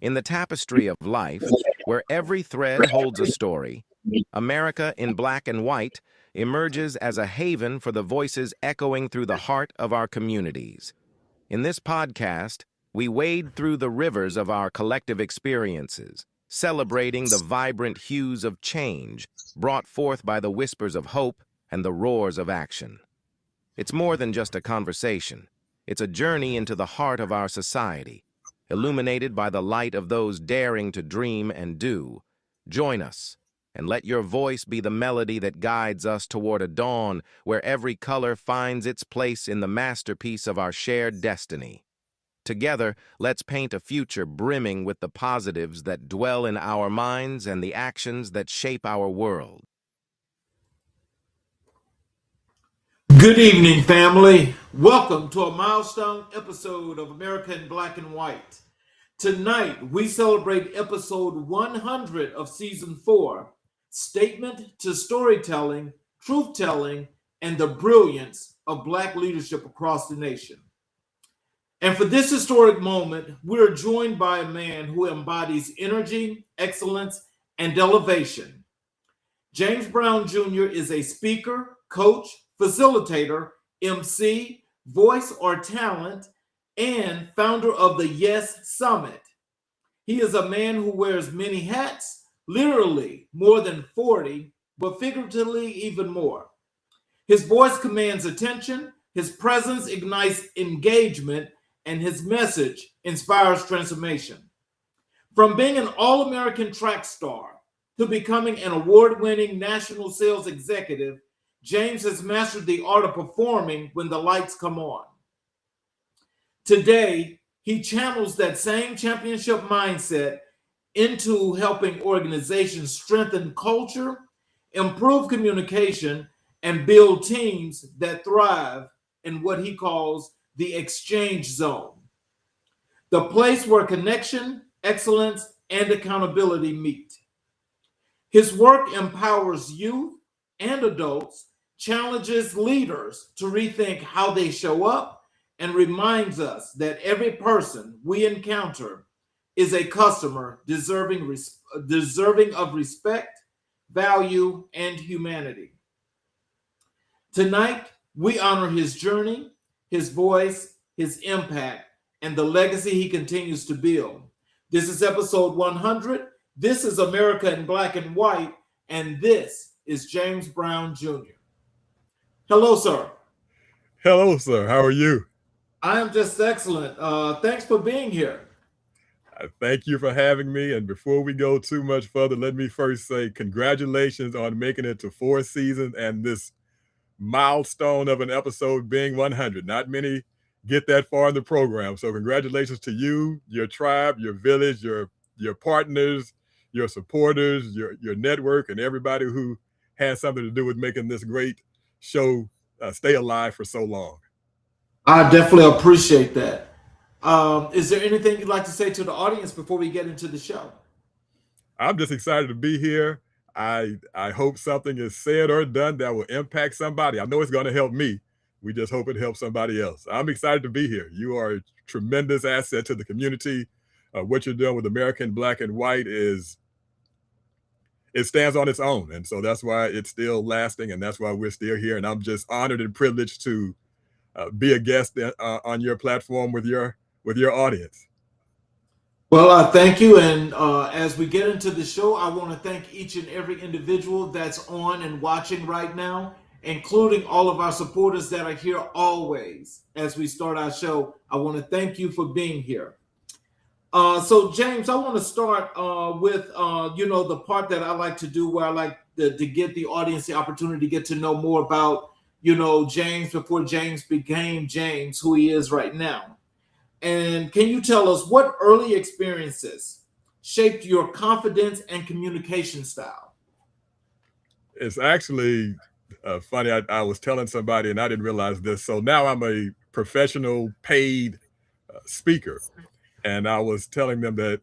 In the tapestry of life, where every thread holds a story, America in Black and White emerges as a haven for the voices echoing through the heart of our communities. In this podcast, we wade through the rivers of our collective experiences, celebrating the vibrant hues of change brought forth by the whispers of hope and the roars of action. It's more than just a conversation. It's a journey into the heart of our society, illuminated by the light of those daring to dream and do. Join us, and let your voice be the melody that guides us toward a dawn where every color finds its place in the masterpiece of our shared destiny. Together, let's paint a future brimming with the positives that dwell in our minds and the actions that shape our world. Good evening, family. Welcome to a milestone episode of America in Black and White. Tonight, we celebrate episode 100 of season 4, Statement to Storytelling, Truth-Telling, and the Brilliance of Black Leadership Across the Nation. And for this historic moment, we're joined by a man who embodies energy, excellence, and elevation. James Brown Jr. is a speaker, coach, facilitator, MC, voice or talent, and founder of the Yes Summit. He is a man who wears many hats, literally more than 40, but figuratively even more. His voice commands attention, his presence ignites engagement, and his message inspires transformation. From being an all-American track star to becoming an award-winning national sales executive, James has mastered the art of performing when the lights come on. Today, he channels that same championship mindset into helping organizations strengthen culture, improve communication, and build teams that thrive in what he calls the exchange zone, the place where connection, excellence, and accountability meet. His work empowers youth and adults, challenges leaders to rethink how they show up, and reminds us that every person we encounter is a customer deserving of respect, value, and humanity. Tonight, we honor his journey, his voice, his impact, and the legacy he continues to build. This is episode 100. This is America in Black and White, and this is James Brown Jr. Hello, sir. Hello, sir. How are you? I am just excellent. Thanks for being here. Thank you for having me. And before we go too much further, let me first say congratulations on making it to 4 seasons and this milestone of an episode being 100. Not many get that far in the program. So congratulations to you, your tribe, your village, your partners, your supporters, your network, and everybody who has something to do with making this great show stay alive for so long. I definitely appreciate that. Is there anything you'd like to say to the audience before we get into the show? I'm just excited to be here. I hope something is said or done that will impact somebody. I know it's going to help me. We just hope it helps somebody else. I'm excited to be here. You are a tremendous asset to the community. What you're doing with American Black and White it stands on its own. And so that's why it's still lasting, and that's why we're still here. And I'm just honored and privileged to be a guest on your platform with your audience. Well, thank you. And as we get into the show, I want to thank each and every individual that's on and watching right now, including all of our supporters that are here always. As we start our show, I want to thank you for being here. So, James, I want to start with, the part that I like to do where I like to get the audience the opportunity to get to know more about, James before James became James, who he is right now. And can you tell us what early experiences shaped your confidence and communication style? It's actually funny. I was telling somebody, and I didn't realize this. So now I'm a professional paid speaker. And I was telling them that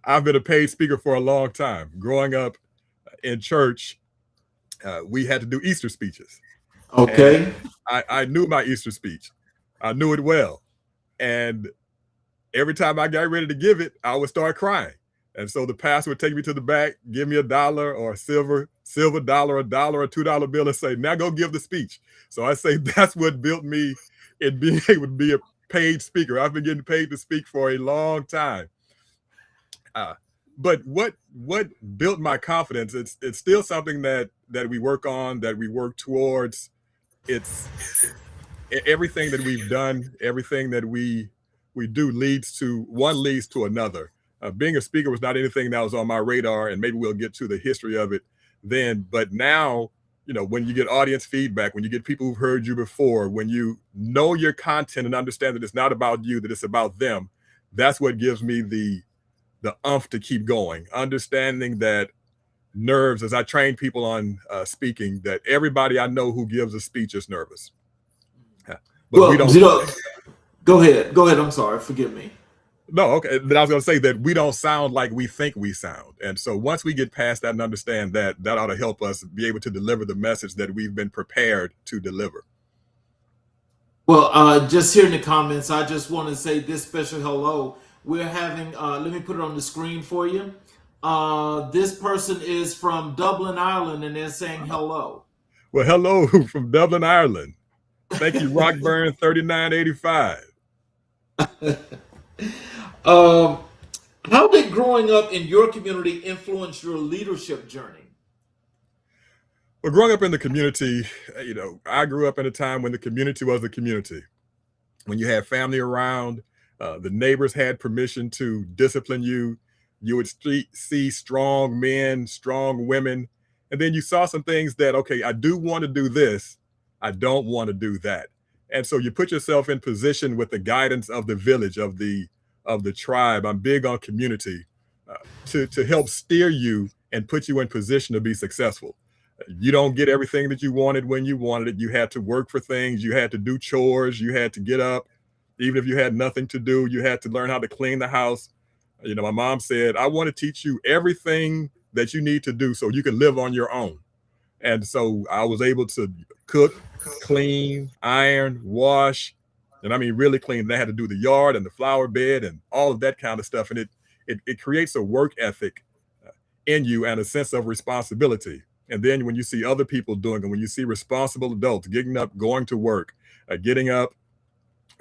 I've been a paid speaker for a long time. Growing up in church, we had to do Easter speeches. Okay. And I knew my Easter speech. I knew it well. And every time I got ready to give it, I would start crying. And so the pastor would take me to the back, give me $1 or a silver dollar, $1 or $2 bill, and say, now go give the speech. So I say that's what built me in being able to be a paid speaker. I've been getting paid to speak for a long time. But what built my confidence? It's still something that we work on, that we work towards. It's everything that we've done, everything that we do leads to another. Being a speaker was not anything that was on my radar, and maybe we'll get to the history of it then. But now, when you get audience feedback, when you get people who've heard you before, when you know your content and understand that it's not about you, that it's about them, that's what gives me the umph to keep going. Understanding that nerves, as I train people on speaking, that everybody I know who gives a speech is nervous. But we don't. Go ahead. I'm sorry. Forgive me. No, okay. But I was going to say that we don't sound like we think we sound. And so once we get past that and understand that, that ought to help us be able to deliver the message that we've been prepared to deliver. Well, just here in the comments, I just want to say this special hello. We're having, let me put it on the screen for you. This person is from Dublin, Ireland, and they're saying hello. Well, hello from Dublin, Ireland. Thank you, Rockburn 3985. How did growing up in your community influence your leadership journey? Well, growing up in the community, I grew up in a time when the community was the community. When you had family around, the neighbors had permission to discipline you. You would see strong men, strong women, and then you saw some things that, okay, I do want to do this, I don't want to do that. And so you put yourself in position with the guidance of the village, of the tribe. I'm big on community to help steer you and put you in position to be successful. You don't get everything that you wanted when you wanted it. You had to work for things. You had to do chores. You had to get up. Even if you had nothing to do, you had to learn how to clean the house. My mom said, I want to teach you everything that you need to do so you can live on your own. And so I was able to cook, clean, iron, wash, and I mean really clean. They had to do the yard and the flower bed and all of that kind of stuff. And it creates a work ethic in you and a sense of responsibility. And then when you see other people doing it, when you see responsible adults getting up, going to work, getting up,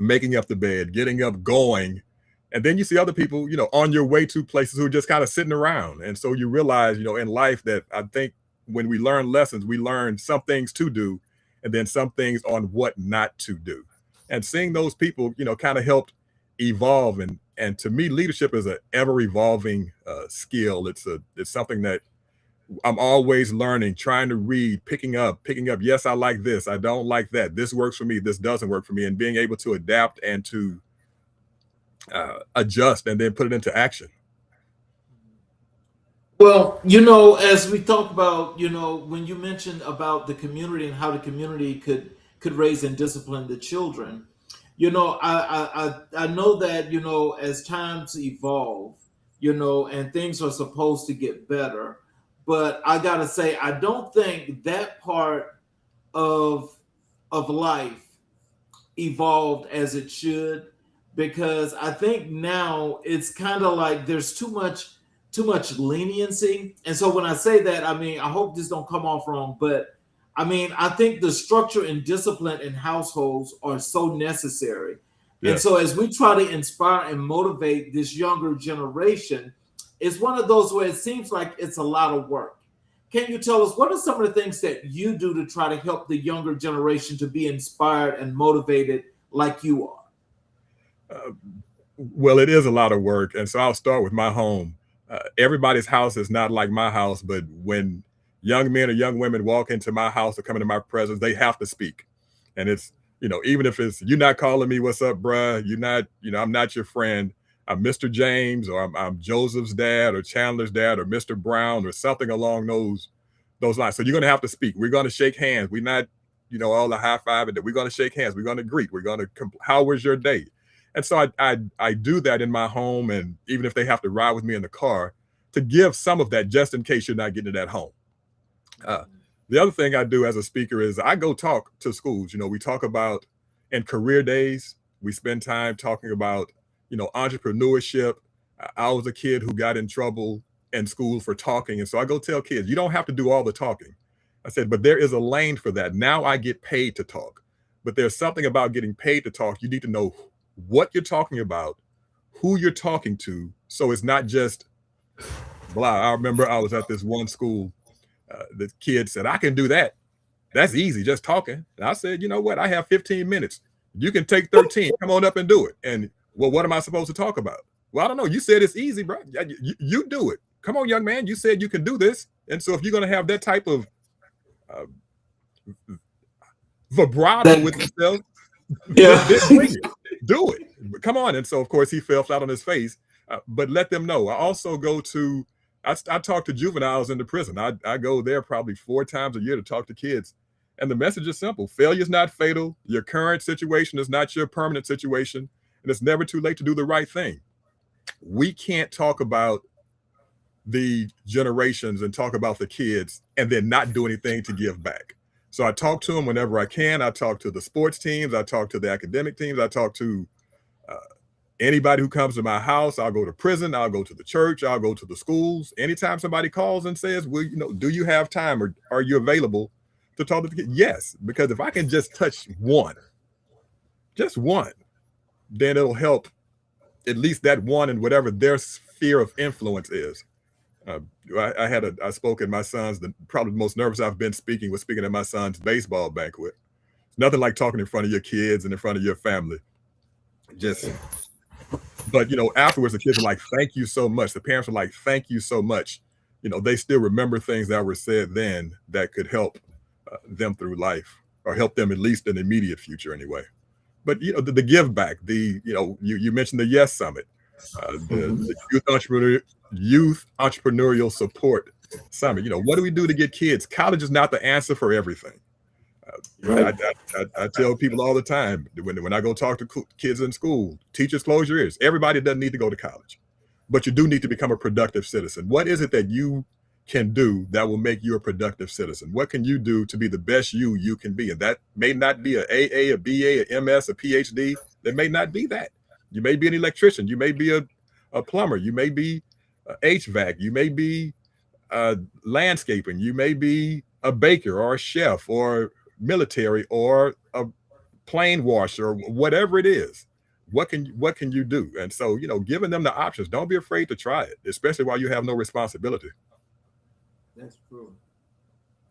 making up the bed, getting up, going, and then you see other people, on your way to places who are just kind of sitting around. And so you realize, in life that I think when we learn lessons, we learn some things to do and then some things on what not to do. And seeing those people, kind of helped evolve. And to me, leadership is an ever evolving skill. It's something that I'm always learning, trying to read, picking up. Yes, I like this. I don't like that. This works for me. This doesn't work for me. And being able to adapt and to adjust and then put it into action. Well, as we talk about, when you mentioned about the community and how the community could raise and discipline the children, I know that, as times evolve, and things are supposed to get better. But I gotta say, I don't think that part of life evolved as it should, because I think now it's kind of like there's too much leniency. And so when I say that, I mean, I hope this don't come off wrong, but I mean, I think the structure and discipline in households are so necessary. Yes. And so as we try to inspire and motivate this younger generation, it's one of those where it seems like it's a lot of work. Can you tell us what are some of the things that you do to try to help the younger generation to be inspired and motivated like you are? Well, it is a lot of work. And so I'll start with my home. Everybody's house is not like my house, but when young men or young women walk into my house or come into my presence, they have to speak. And it's, even if it's, you're not calling me, what's up, bruh? You're not, I'm not your friend. I'm Mr. James, or I'm Joseph's dad, or Chandler's dad, or Mr. Brown, or something along those lines. So you're going to have to speak. We're going to shake hands. We're not, all the high five. We're going to shake hands. We're going to greet. We're going to, how was your day? And so I do that in my home, and even if they have to ride with me in the car, to give some of that just in case you're not getting it at home. The other thing I do as a speaker is I go talk to schools. We talk about in career days, we spend time talking about, entrepreneurship. I was a kid who got in trouble in school for talking. And so I go tell kids, you don't have to do all the talking. I said, but there is a lane for that. Now I get paid to talk. But there's something about getting paid to talk. You need to know what you're talking about, who you're talking to. So it's not just blah. I remember I was at this one school. The kid said, I can do that. That's easy, just talking. And I said, you know what? I have 15 minutes. You can take 13. Come on up and do it. And well, what am I supposed to talk about? Well, I don't know. You said it's easy, bro. You do it. Come on, young man. You said you can do this. And so if you're going to have that type of vibrato with yourself, bring it. Do it. Come on. And so, of course, he fell flat on his face. But let them know. I also go to, I talk to juveniles in the prison. I go there probably 4 times a year to talk to kids. And the message is simple. Failure is not fatal. Your current situation is not your permanent situation. And it's never too late to do the right thing. We can't talk about the generations and talk about the kids and then not do anything to give back. So I talk to them whenever I can. I talk to the sports teams. I talk to the academic teams. I talk to anybody who comes to my house. I'll go to prison. I'll go to the church. I'll go to the schools. Anytime somebody calls and says, well, do you have time or are you available to talk to the kids? Yes, because if I can just touch just one, then it'll help at least that one and whatever their sphere of influence is. I spoke at my son's, probably the most nervous I've been speaking at my son's baseball banquet. It's nothing like talking in front of your kids and in front of your family. But afterwards the kids are like, thank you so much. The parents are like, thank you so much. They still remember things that were said then that could help them through life, or help them at least in the immediate future anyway. But the give back, you mentioned the Yes Summit, the Youth Entrepreneurial Support Summit. What do we do to get kids? College is not the answer for everything. Right. I tell people all the time when I go talk to kids in school, teachers, close your ears. Everybody doesn't need to go to college, but you do need to become a productive citizen. What is it that you can do that will make you a productive citizen? What can you do to be the best you can be? And that may not be a AA, a BA, a MS, a PhD. That may not be that. You may be an electrician. You may be a plumber. You may be HVAC. You may be landscaping. You may be a baker or a chef or military or a plane washer or whatever it is. What can you do? And so, giving them the options, don't be afraid to try it, especially while you have no responsibility. That's true.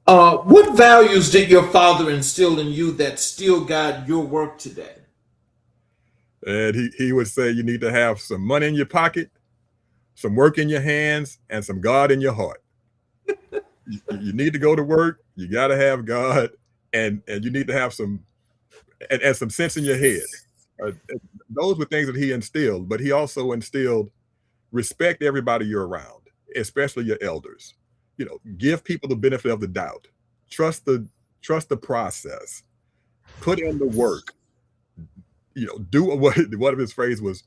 What values did your father instill in you that still guide your work today? And he would say you need to have some money in your pocket, some work in your hands, and some God in your heart. You need to go to work. You got to have God, and you need to have some sense in your head. Those were things that he instilled, but he also instilled respect everybody you're around, especially your elders. Give people the benefit of the doubt. Trust the process. Put in the work. Do what one of his phrase was,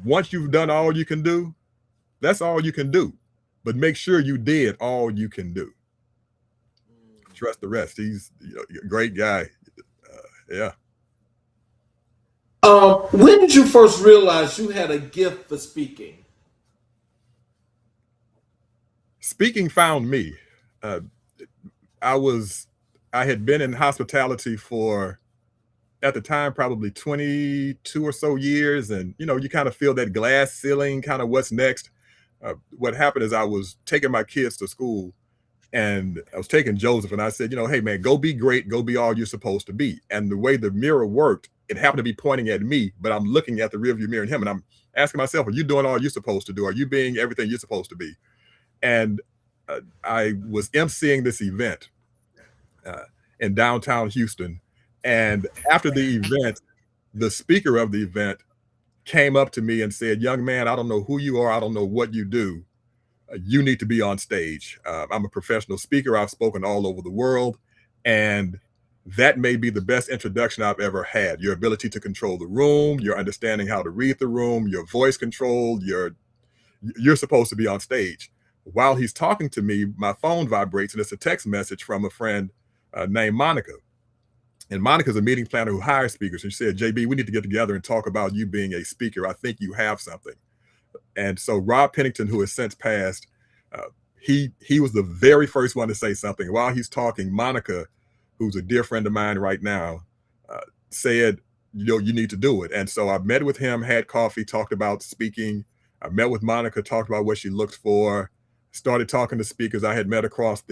once you've done all you can do, that's all you can do. But make sure you did all you can do. Trust the rest. He's a great guy. Yeah. When did you first realize you had a gift for speaking? Speaking found me. I had been in hospitality for, at the time, probably 22 or so years. And, you kind of feel that glass ceiling, kind of what's next. What happened is I was taking my kids to school, and I was taking Joseph, and I said, hey, man, go be great. Go be all you're supposed to be. And the way the mirror worked, it happened to be pointing at me, but I'm looking at the rearview mirror in him. And I'm asking myself, are you doing all you're supposed to do? Are you being everything you're supposed to be? And I was emceeing this event in downtown Houston. And after the event, the speaker of the event came up to me and said, young man, I don't know who you are. I don't know what you do. You need to be on stage. I'm a professional speaker. I've spoken all over the world. And that may be the best introduction I've ever had. Your ability to control the room, your understanding how to read the room, your voice control, you're supposed to be on stage. While he's talking to me, my phone vibrates, and it's a text message from a friend named Monica. And Monica's a meeting planner who hires speakers. And she said, JB, we need to get together and talk about you being a speaker. I think you have something. And so Rob Pennington, who has since passed, he was the very first one to say something. While he's talking, Monica, who's a dear friend of mine right now, said, you need to do it. And so I met with him, had coffee, talked about speaking. I met with Monica, talked about what she looked for, started talking to speakers I had met across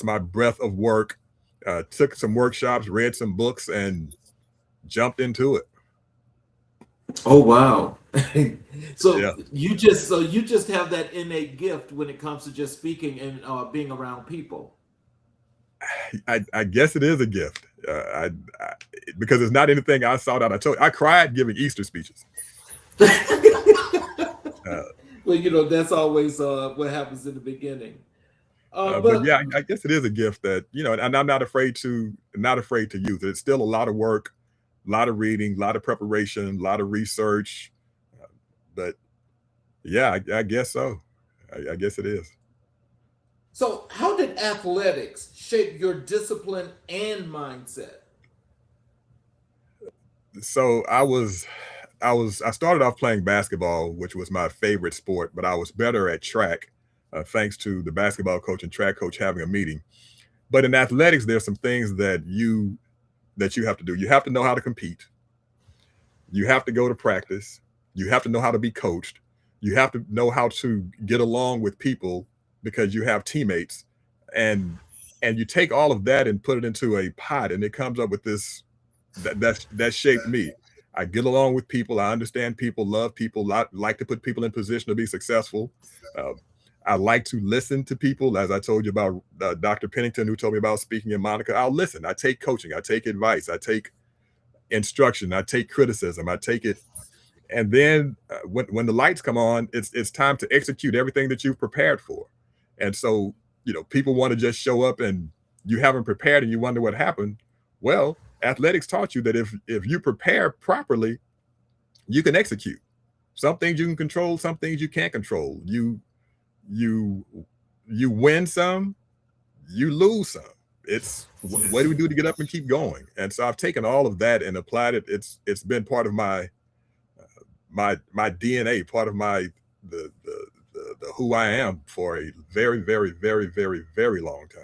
my breadth of work, took some workshops, read some books, and jumped into it. Oh, wow. So Yeah. you just have that innate gift when it comes to just speaking and being around people. I guess it is a gift. Because it's not anything I sought out. I cried giving Easter speeches. Well, that's always what happens in the beginning. But yeah, I guess it is a gift that, and I'm not afraid to use it. It's still a lot of work, a lot of reading, a lot of preparation, a lot of research. But yeah, I guess so. I guess it is. So how did athletics shape your discipline and mindset? So I started off playing basketball, which was my favorite sport, but I was better at track, thanks to the basketball coach and track coach having a meeting. But in athletics, there's some things that you have to do. You have to know how to compete. You have to go to practice. You have to know how to be coached. You have to know how to get along with people because you have teammates, and you take all of that and put it into a pot, and it comes up with this that shaped me. I get along with people. I understand people, love people, like to put people in position to be successful. I like to listen to people. As I told you about Dr. Pennington, who told me about speaking, in Monica, I'll listen. I take coaching. I take advice. I take instruction. I take criticism. I take it. And then when the lights come on, it's time to execute everything that you've prepared for. And so, people want to just show up and you haven't prepared and you wonder what happened. Well, athletics taught you that if you prepare properly, you can execute. Some things you can control, some things you can't control. You win some, you lose some. It's what do we do to get up and keep going? And so I've taken all of that and applied it. It's been part of my DNA, part of the who I am for a very, very, very, very, very long time.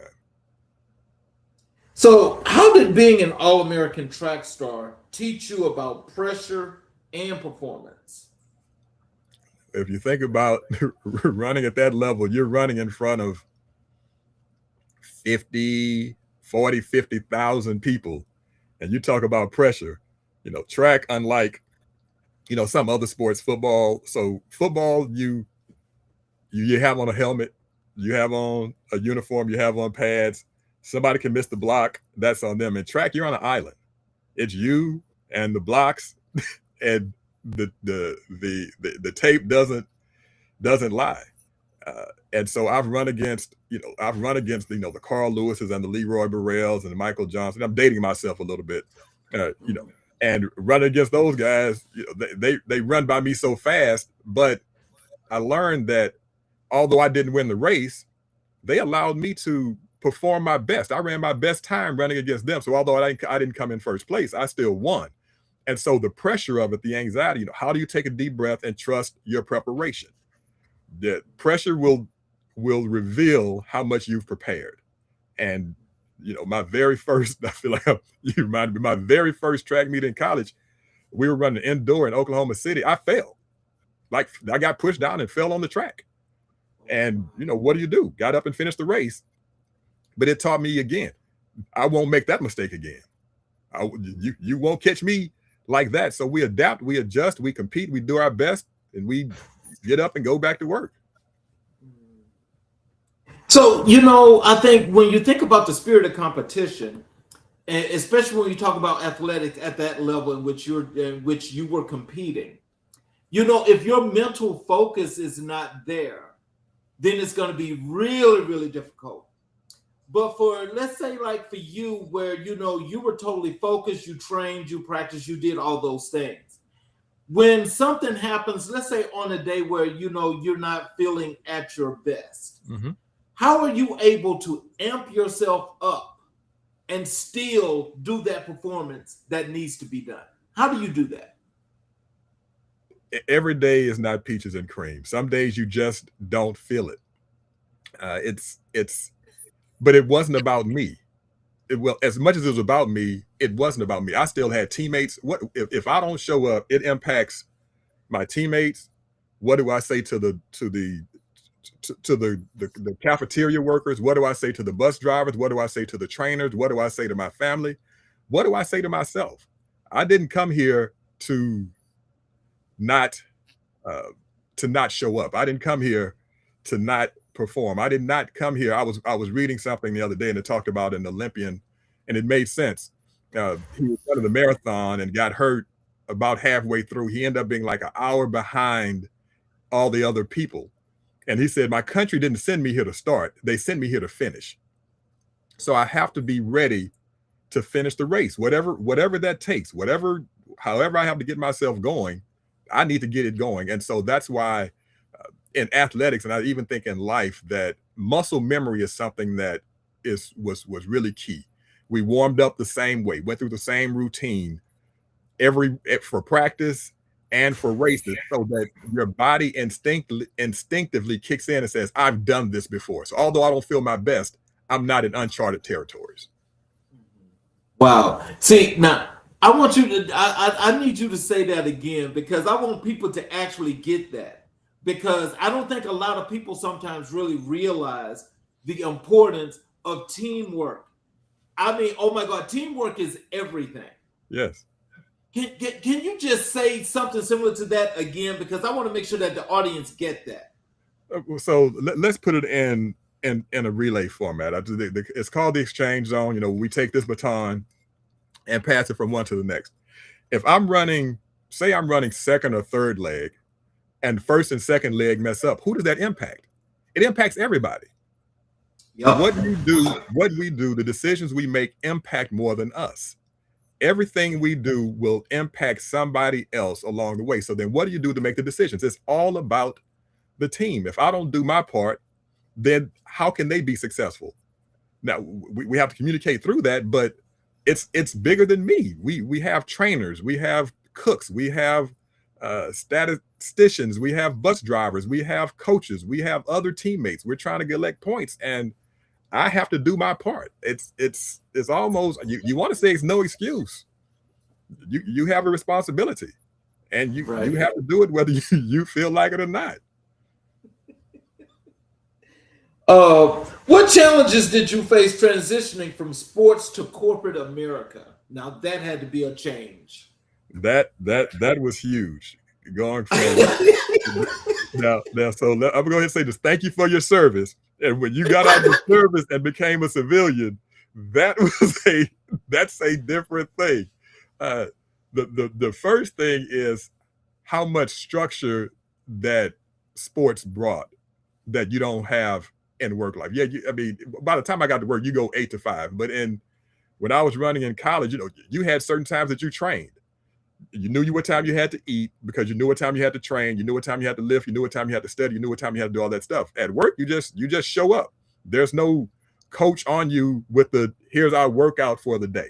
So how did being an All-American track star teach you about pressure and performance? If you think about running at that level, you're running in front of 50,000 people. And you talk about pressure, track, unlike, some other sports, football. So football, you have on a helmet, you have on a uniform, you have on pads. Somebody can miss the block, that's on them. In track, you're on an island. It's you and the blocks, and the tape doesn't lie. And so I've run against the Carl Lewises and the Leroy Burrells and the Michael Johnson. I'm dating myself a little bit, and running against those guys, they run by me so fast. But I learned that although I didn't win the race, they allowed me to perform my best. I ran my best time running against them. So although I didn't come in first place, I still won. And so the pressure of it, the anxiety, how do you take a deep breath and trust your preparation? The pressure will reveal how much you've prepared. And my very first, I feel like you reminded me, my very first track meet in college, we were running indoor in Oklahoma City. I fell. Like, I got pushed down and fell on the track. And what do? Got up and finished the race. But it taught me again, I won't make that mistake again. You won't catch me like that. So we adapt, we adjust, we compete, we do our best, and we get up and go back to work. So, I think when you think about the spirit of competition, and especially when you talk about athletics at that level in which you were competing, if your mental focus is not there, then it's going to be really, really difficult. But let's say like for you, where, you were totally focused, you trained, you practiced, you did all those things. When something happens, let's say on a day where, you're not feeling at your best, how are you able to amp yourself up and still do that performance that needs to be done? How do you do that? Every day is not peaches and cream. Some days you just don't feel it. But it wasn't about me. Well, as much as it was about me, it wasn't about me. I still had teammates. What if I don't show up? It impacts my teammates. What do I say to the cafeteria workers? What do I say to the bus drivers? What do I say to the trainers? What do I say to my family? What do I say to myself? I didn't come here to not show up. I didn't come here to not perform. I did not come here. I was reading something the other day, and it talked about an Olympian, and it made sense. He was running the marathon and got hurt about halfway through. He ended up being like an hour behind all the other people. And he said, my country didn't send me here to start. They sent me here to finish. So I have to be ready to finish the race, whatever that takes, however I have to get myself going, I need to get it going. And so that's why in athletics, and I even think in life, that muscle memory is something that was really key. We warmed up the same way, went through the same routine for practice and for races, so that your body instinctively kicks in and says, I've done this before. So although I don't feel my best, I'm not in uncharted territories. Wow. See, now I want you to, I need you to say that again, because I want people to actually get that, because I don't think a lot of people sometimes really realize the importance of teamwork. I mean, oh my God, teamwork is everything. Yes. Can you just say something similar to that again? Because I want to make sure that the audience get that. So let's put it in a relay format. It's called the exchange zone. You know, we take this baton and pass it from one to the next. If I'm running, say I'm running second or third leg, and first and second leg mess up, who does that impact? It impacts everybody. Yep. What we do, the decisions we make impact more than us. Everything we do will impact somebody else along the way. So then what do you do to make the decisions? It's all about the team. If I don't do my part, then how can they be successful? Now, we have to communicate through that, but it's bigger than me. We have trainers, we have cooks, we have statisticians, we have bus drivers, we have coaches, we have other teammates. We're trying to collect points, and I have to do my part. It's almost, you want to say it's no excuse. You have a responsibility, and you have to do it whether you feel like it or not. What challenges did you face transitioning from sports to corporate America? Now that had to be a change. That was huge. Going from now, so I'm gonna go ahead and say this. Thank you for your service. And when you got out of service and became a civilian, that's a different thing. The first thing is how much structure that sports brought that you don't have in work life. Yeah, I mean, by the time I got to work, you go 8 to 5. But when I was running in college, you know, you had certain times that you trained. You knew what time you had to eat because you knew what time you had to train. You knew what time you had to lift. You knew what time you had to study. You knew what time you had to do all that stuff. At work, you just show up. There's no coach on you with here's our workout for the day.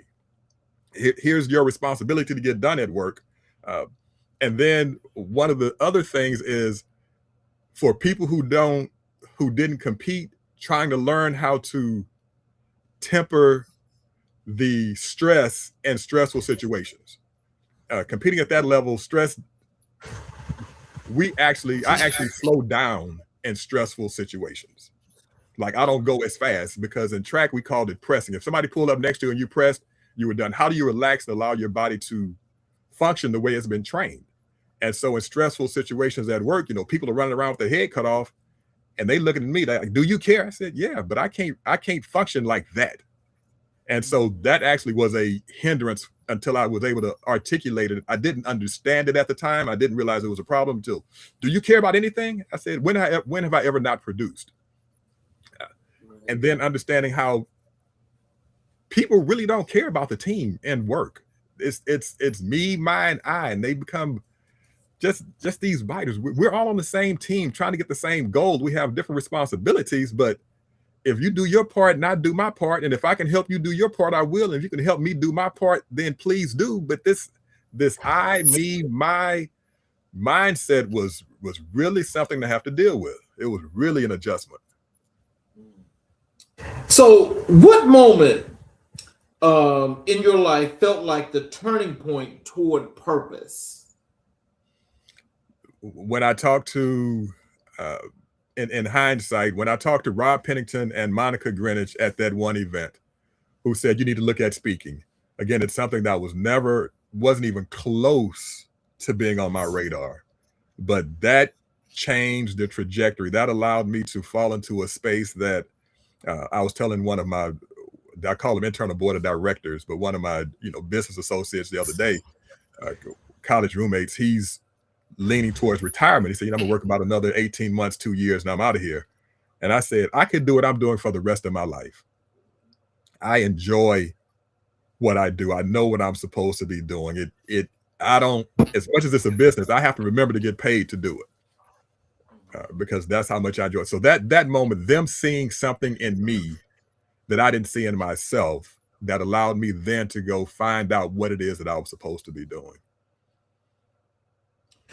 Here's your responsibility to get done at work. And then one of the other things is for people who didn't compete, trying to learn how to temper the stress in stressful situations. Competing at that level, stress, I actually slow down in stressful situations. Like I don't go as fast because in track, we called it pressing. If somebody pulled up next to you and you pressed, you were done. How do you relax and allow your body to function the way it's been trained? And so in stressful situations at work, you know, people are running around with their head cut off and they looking at me like, do you care? I said, yeah, but I can't function like that. And so that actually was a hindrance until I was able to articulate it. I didn't understand it at the time. I didn't realize it was a problem until, do you care about anything? I said, when have I ever not produced? And then understanding how people really don't care about the team and work. It's me, mine, I, and they become just these biters. We're all on the same team trying to get the same goal. We have different responsibilities, but if you do your part and I do my part, and if I can help you do your part, I will. And if you can help me do my part, then please do. But this I, me, my mindset was really something to have to deal with. It was really an adjustment. So, what moment in your life felt like the turning point toward purpose? When I talked to, in hindsight, when I talked to Rob Pennington and Monica Greenwich at that one event, who said you need to look at speaking. Again, it's something that wasn't even close to being on my radar, but that changed the trajectory. That allowed me to fall into a space that I was telling one of my, I call them internal board of directors, but one of my business associates the other day, college roommates, he's leaning towards retirement. He said, I'm gonna work about another 18 months, 2 years, and I'm out of here. And I said, I could do what I'm doing for the rest of my life. I enjoy what I do. I know what I'm supposed to be doing. I don't, as much as it's a business, I have to remember to get paid to do it because that's how much I enjoy it. So that moment, them seeing something in me that I didn't see in myself, that allowed me then to go find out what it is that I was supposed to be doing.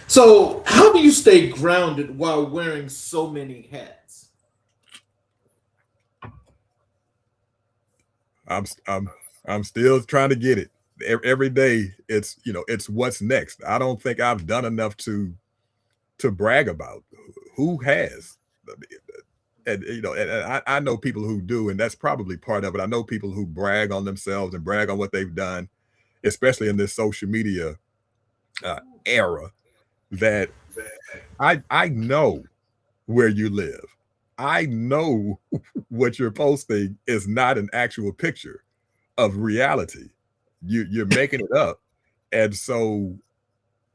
So, how do you stay grounded while wearing so many hats? I'm still trying to get it. Every day, it's what's next. I don't think I've done enough to brag about. Who has? And I know people who do, and that's probably part of it. I know people who brag on themselves and brag on what they've done, especially in this social media era. That I know where you live. I know what you're posting is not an actual picture of reality. You're making it up, and so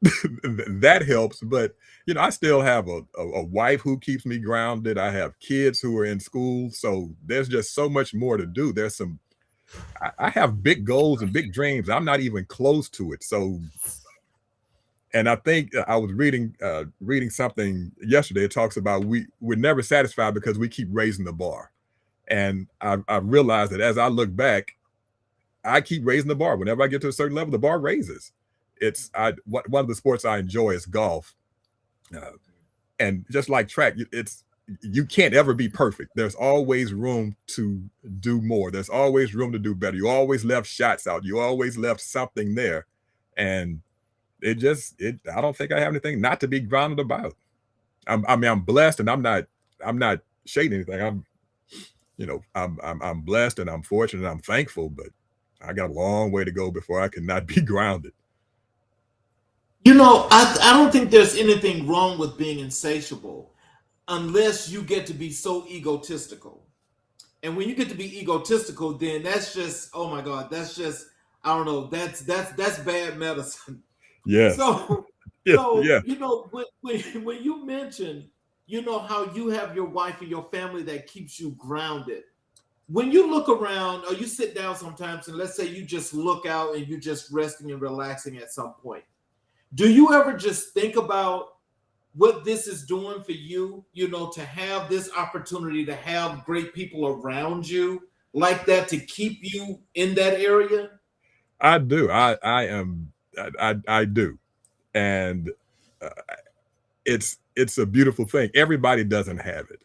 that helps. But I still have a wife who keeps me grounded. I have kids who are in school, so there's just so much more to do. I have big goals and big dreams. I'm not even close to it. So, and I think I was reading something yesterday. It talks about we're never satisfied because we keep raising the bar. And I realized that as I look back, I keep raising the bar. Whenever I get to a certain level, the bar raises. One of the sports I enjoy is golf. And just like track, you can't ever be perfect. There's always room to do more. There's always room to do better. You always left shots out. You always left something there. And I don't think I have anything not to be grounded about. I'm blessed, and I'm not shading anything. I'm blessed and I'm fortunate and I'm thankful, but I got a long way to go before I can not be grounded. I don't think there's anything wrong with being insatiable unless you get to be so egotistical. And when you get to be egotistical, then that's just, oh my God, that's just, I don't know, that's bad medicine. Yeah. So yeah. When you mention, how you have your wife and your family that keeps you grounded. When you look around or you sit down sometimes and let's say you just look out and you're just resting and relaxing at some point, do you ever just think about what this is doing for you, to have this opportunity to have great people around you like that to keep you in that area? I do. I do. And it's a beautiful thing. Everybody doesn't have it.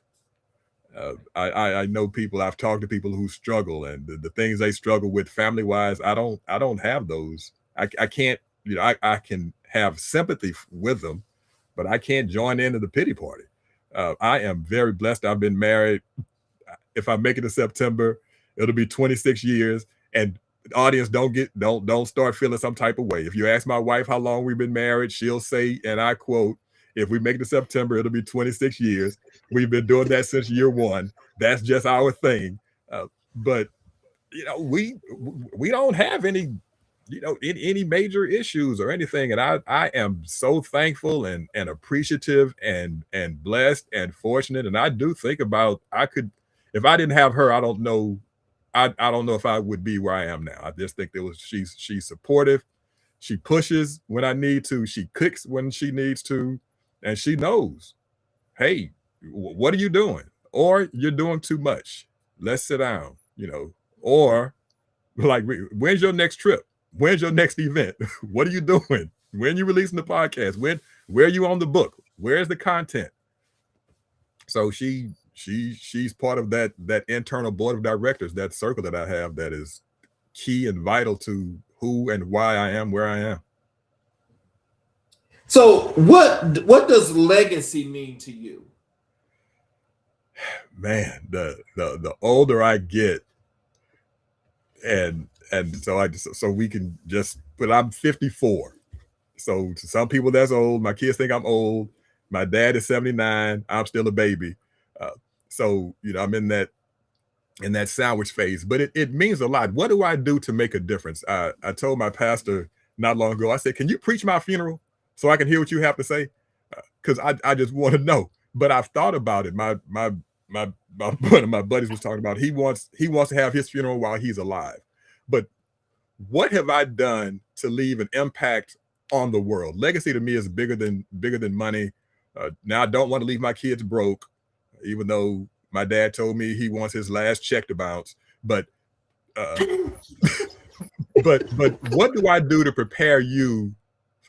I know people, I've talked to people who struggle, and the things they struggle with family wise, I don't have those. I can't, I can have sympathy with them, but I can't join into the pity party. I am very blessed. I've been married. If I make it to September, it'll be 26 years. And the audience, don't start feeling some type of way. If you ask my wife how long we've been married, she'll say, and I quote, if we make it to September, it'll be 26 years. We've been doing that since year one. That's just our thing. But we don't have any any major issues or anything. And I am so thankful and appreciative and blessed and fortunate. And I do think about, if I didn't have her, I don't know if I would be where I am now. I just think she's supportive. She pushes when I need to. She cooks when she needs to. And she knows, hey, what are you doing? Or you're doing too much. let's sit down, or like, when's your next trip? When's your next event? What are you doing? When you releasing the podcast? Where are you on the book? Where's the content? So she's part of that internal board of directors, that circle that I have that is key and vital to who and why I am where I am. So what does legacy mean to you? Man, the older I get, and so we can just, but I'm 54. So to some people that's old. My kids think I'm old. My dad is 79. I'm still a baby. So I'm in that sandwich phase, but it means a lot. What do I do to make a difference? I told my pastor not long ago, I said, can you preach my funeral so I can hear what you have to say? Because I just want to know. But I've thought about it. My one of my buddies was talking about, he wants to have his funeral while he's alive. But what have I done to leave an impact on the world? Legacy to me is bigger than money. Now I don't want to leave my kids broke, even though my dad told me he wants his last check to bounce. But but what do I do to prepare you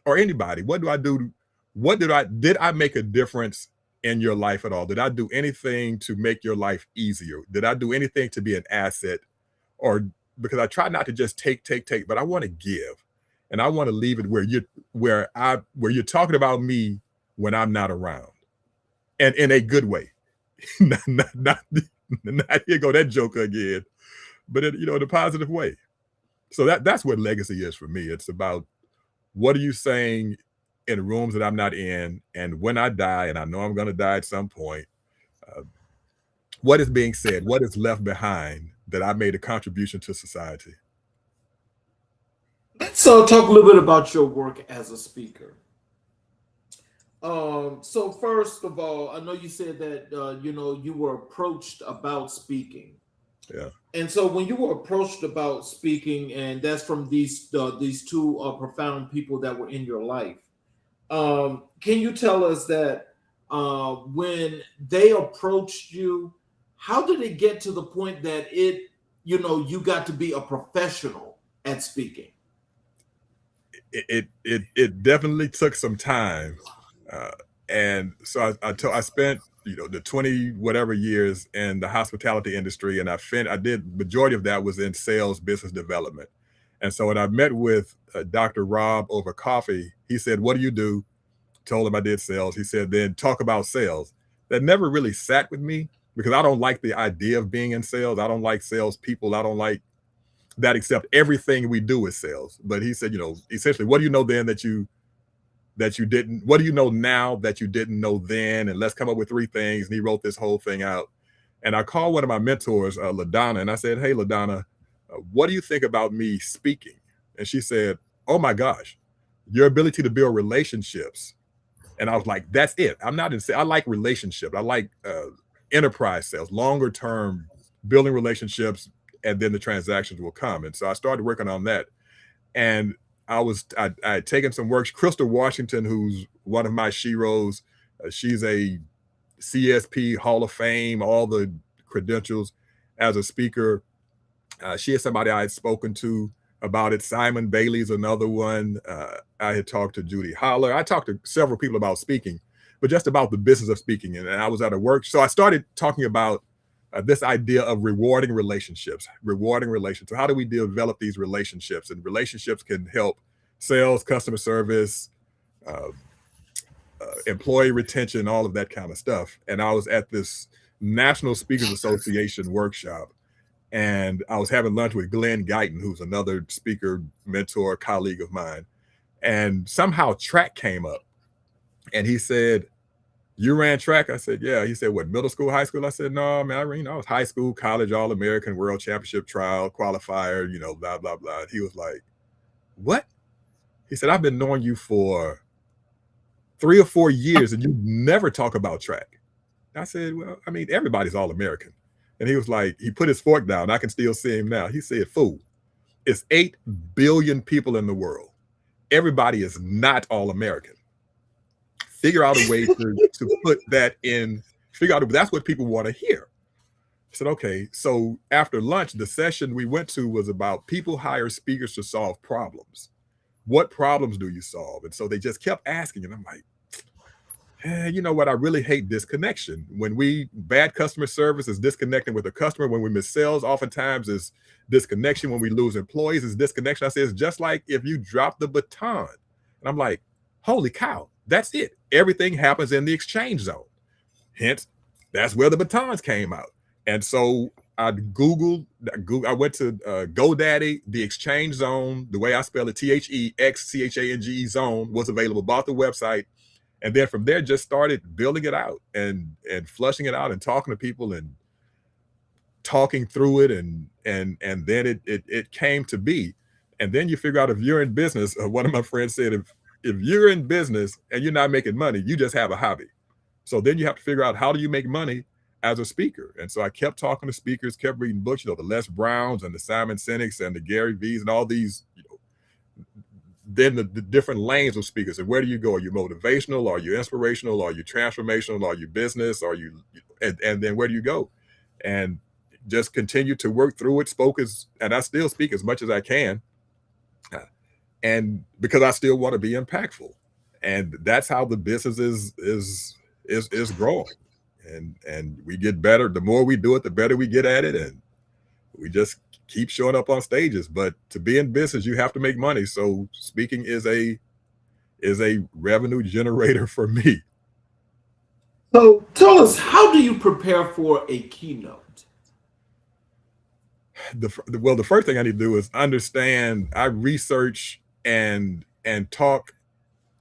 or anybody? What do I do? Did I make a difference in your life at all? Did I do anything to make your life easier? Did I do anything to be an asset? Or because I try not to just take, but I want to give, and I want to leave it where you're talking about me when I'm not around, and in a good way. not here go that joker again, but in a positive way. So that's what legacy is for me. It's about, what are you saying in rooms that I'm not in, and when I die, and I know I'm going to die at some point, what is being said, what is left behind that I made a contribution to society. So talk a little bit about your work as a speaker. So first of all, I know you said that you were approached about speaking. Yeah. And so when you were approached about speaking, and that's from these two profound people that were in your life, can you tell us that when they approached you, how did it get to the point that you got to be a professional at speaking? It definitely took some time. And so I spent the 20 whatever years in the hospitality industry, and I did, majority of that was in sales, business development. And so when I met with Dr. Rob over coffee, he said, what do you do? Told him I did sales. He said, then talk about sales. That never really sat with me, because I don't like the idea of being in sales. I don't like sales people. I don't like that, except everything we do is sales. But he said, essentially, what do you know then that you didn't, what do you know now that you didn't know then? And let's come up with 3 things. And he wrote this whole thing out. And I called one of my mentors, LaDonna, and I said, hey, LaDonna, what do you think about me speaking? And she said, oh my gosh, your ability to build relationships. And I was like, that's it. I'm not in sales. I like relationships. I like enterprise sales, longer term, building relationships, and then the transactions will come. And so I started working on that. And I had taken some work. Crystal Washington, who's one of my sheroes, she's a CSP Hall of Fame, all the credentials as a speaker. She is somebody I had spoken to about it. Simon Bailey's another one. I had talked to Judy Holler. I talked to several people about speaking, but just about the business of speaking. And I was at a work. So I started talking about this idea of rewarding relationships. So how do we develop these relationships? And relationships can help sales, customer service, employee retention, all of that kind of stuff. And I was at this National Speakers Association workshop, and I was having lunch with Glenn Guyton, who's another speaker, mentor, colleague of mine. And somehow track came up, and he said, you ran track? I said, yeah. He said, what, middle school, high school? I said, no, man, I was high school, college, All-American, World Championship trial, qualifier, blah, blah, blah. He was like, what? He said, I've been knowing you for 3 or 4 years, and you never talk about track. I said, well, I mean, everybody's All-American. And he was like, he put his fork down. I can still see him now. He said, fool, it's 8 billion people in the world. Everybody is not All-American. Figure out a way to put that in, that's what people want to hear. I said, okay. So after lunch, the session we went to was about people hire speakers to solve problems. What problems do you solve? And so they just kept asking, and I'm like, you know what? I really hate disconnection. When bad customer service is disconnecting with the customer. When we miss sales, oftentimes is disconnection. When we lose employees, is disconnection. I say it's just like if you drop the baton. And I'm like, holy cow, that's it. Everything happens in the exchange zone. Hence, that's where the batons came out. And so I I went to GoDaddy, the exchange zone, the way I spell it, THEXCHANGE zone was available, bought the website. And then from there, just started building it out and flushing it out and talking to people and talking through it. And then it came to be. And then you figure out if you're in business, one of my friends said, if you're in business and you're not making money, you just have a hobby. So then you have to figure out, how do you make money as a speaker? And so I kept talking to speakers, kept reading books, the Les Browns and the Simon Sinek's and the Gary V's and all these, then the different lanes of speakers. And where do you go? Are you motivational? Are you inspirational? Are you transformational? Are you business? Are you, and then where do you go? And just continue to work through it, and I still speak as much as I can. And because I still want to be impactful. And that's how the business is growing. And we get better. The more we do it, the better we get at it. And we just keep showing up on stages. But to be in business, you have to make money. So speaking is a revenue generator for me. So tell us, how do you prepare for a keynote? Well, the first thing I need to do is understand. I research and talk.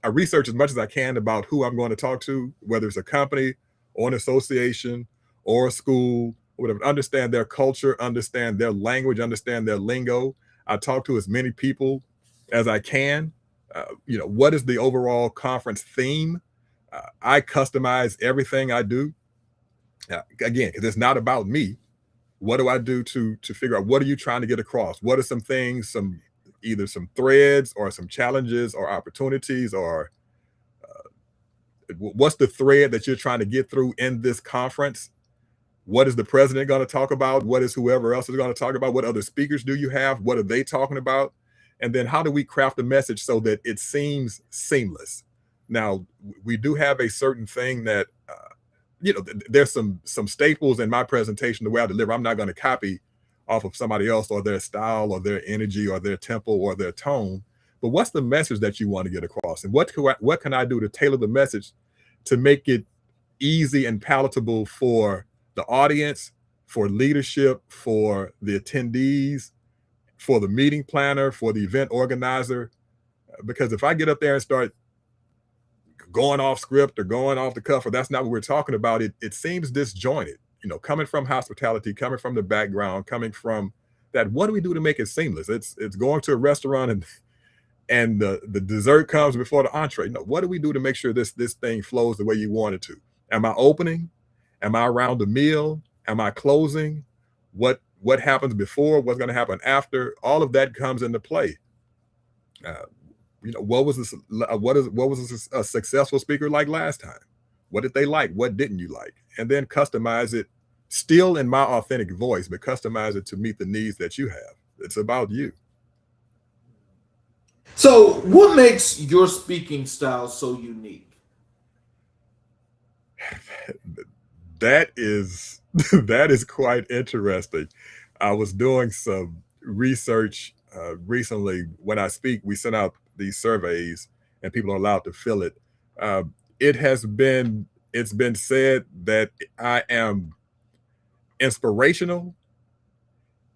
I research as much as I can about who I'm going to talk to, whether it's a company or an association or a school or whatever. Understand their culture, understand their language, understand their lingo. I talk to as many people as I can. What is the overall conference theme? I customize everything I do. Again, because it's not about me. What do I do to figure out, what are you trying to get across? What are some things, either some threads or some challenges or opportunities, or what's the thread that you're trying to get through in this conference? What is the president going to talk about? What is whoever else is going to talk about? What other speakers do you have? What are they talking about? And then how do we craft a message so that it seems seamless? Now, we do have a certain thing that, there's some staples in my presentation, the way I deliver. I'm not going to copy off of somebody else or their style or their energy or their tempo or their tone. But what's the message that you want to get across? And what can I do to tailor the message to make it easy and palatable for the audience, for leadership, for the attendees, for the meeting planner, for the event organizer? Because if I get up there and start going off script or going off the cuff, or that's not what we're talking about, it seems disjointed. Coming from hospitality, coming from the background, coming from that, what do we do to make it seamless? It's going to a restaurant and the dessert comes before the entree. What do we do to make sure this thing flows the way you want it to? Am I opening? Am I around the meal? Am I closing? What happens before? What's going to happen after? All of that comes into play. What was a successful speaker like last time? What did they like? What didn't you like? And then customize it, still in my authentic voice, but customize it to meet the needs that you have. It's about you. So what makes your speaking style so unique? That is quite interesting. I was doing some research recently. When I speak, we send out these surveys and people are allowed to fill it. It's been said that I am inspirational,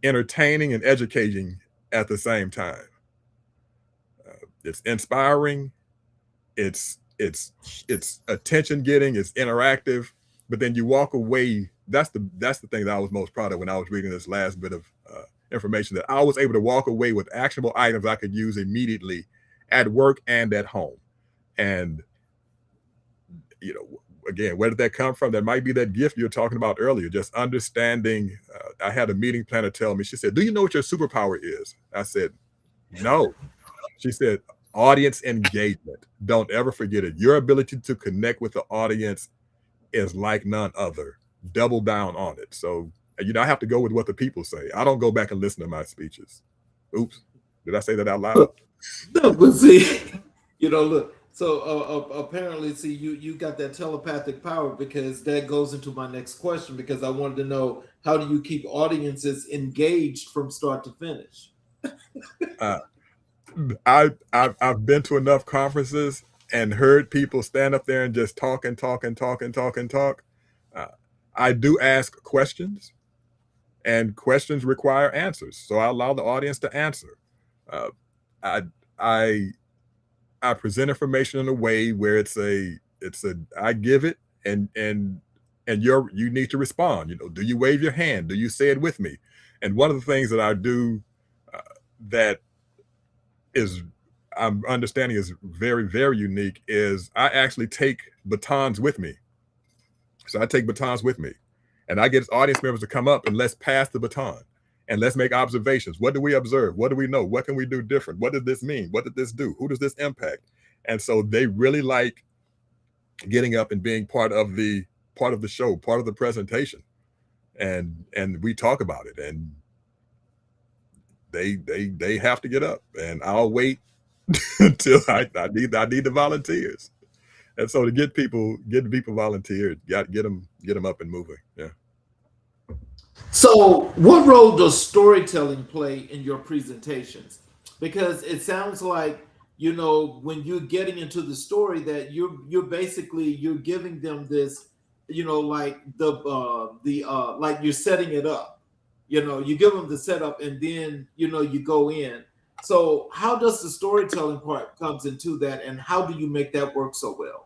entertaining, and educating at the same time. It's inspiring, it's attention getting, it's interactive, but then you walk away. That's the thing that I was most proud of when I was reading this last bit of information, that I was able to walk away with actionable items I could use immediately at work and at home. And again, where did that come from? That might be that gift you were talking about earlier, just understanding. I had a meeting planner tell me, she said, do you know what your superpower is? I said, no. She said, audience engagement. Don't ever forget it. Your ability to connect with the audience is like none other. Double down on it. So you know, I have to go with what the people say. I don't go back and listen to my speeches. Oops, did I say that out loud? No, but see, look. So apparently, see, you got that telepathic power, because that goes into my next question, because I wanted to know, how do you keep audiences engaged from start to finish? Uh, I've been to enough conferences and heard people stand up there and just talk and talk and talk and talk and talk. I do ask questions, and questions require answers, so I allow the audience to answer. Uh, I I I present information in a way where I give it, and you need to respond. You know, do you wave your hand? Do you say it with me? And one of the things that I do uh, that is I'm understanding is very, very unique is I actually take batons with me. So I take batons with me, and I get audience members to come up and let's pass the baton and let's make observations. What do we observe? What do we know? What can we do different? What does this mean? What did this do? Who does this impact? And so they really like getting up and being part of the show, part of the presentation, and we talk about it, and they have to get up, and I'll wait until I need the volunteers. And so to get people volunteered, get them up and moving. Yeah. So, what role does storytelling play in your presentations? Because it sounds like, when you're getting into the story, that you're giving them this, like the like you're setting it up. You give them the setup, and then you go in. So, how does the storytelling part comes into that, and how do you make that work so well?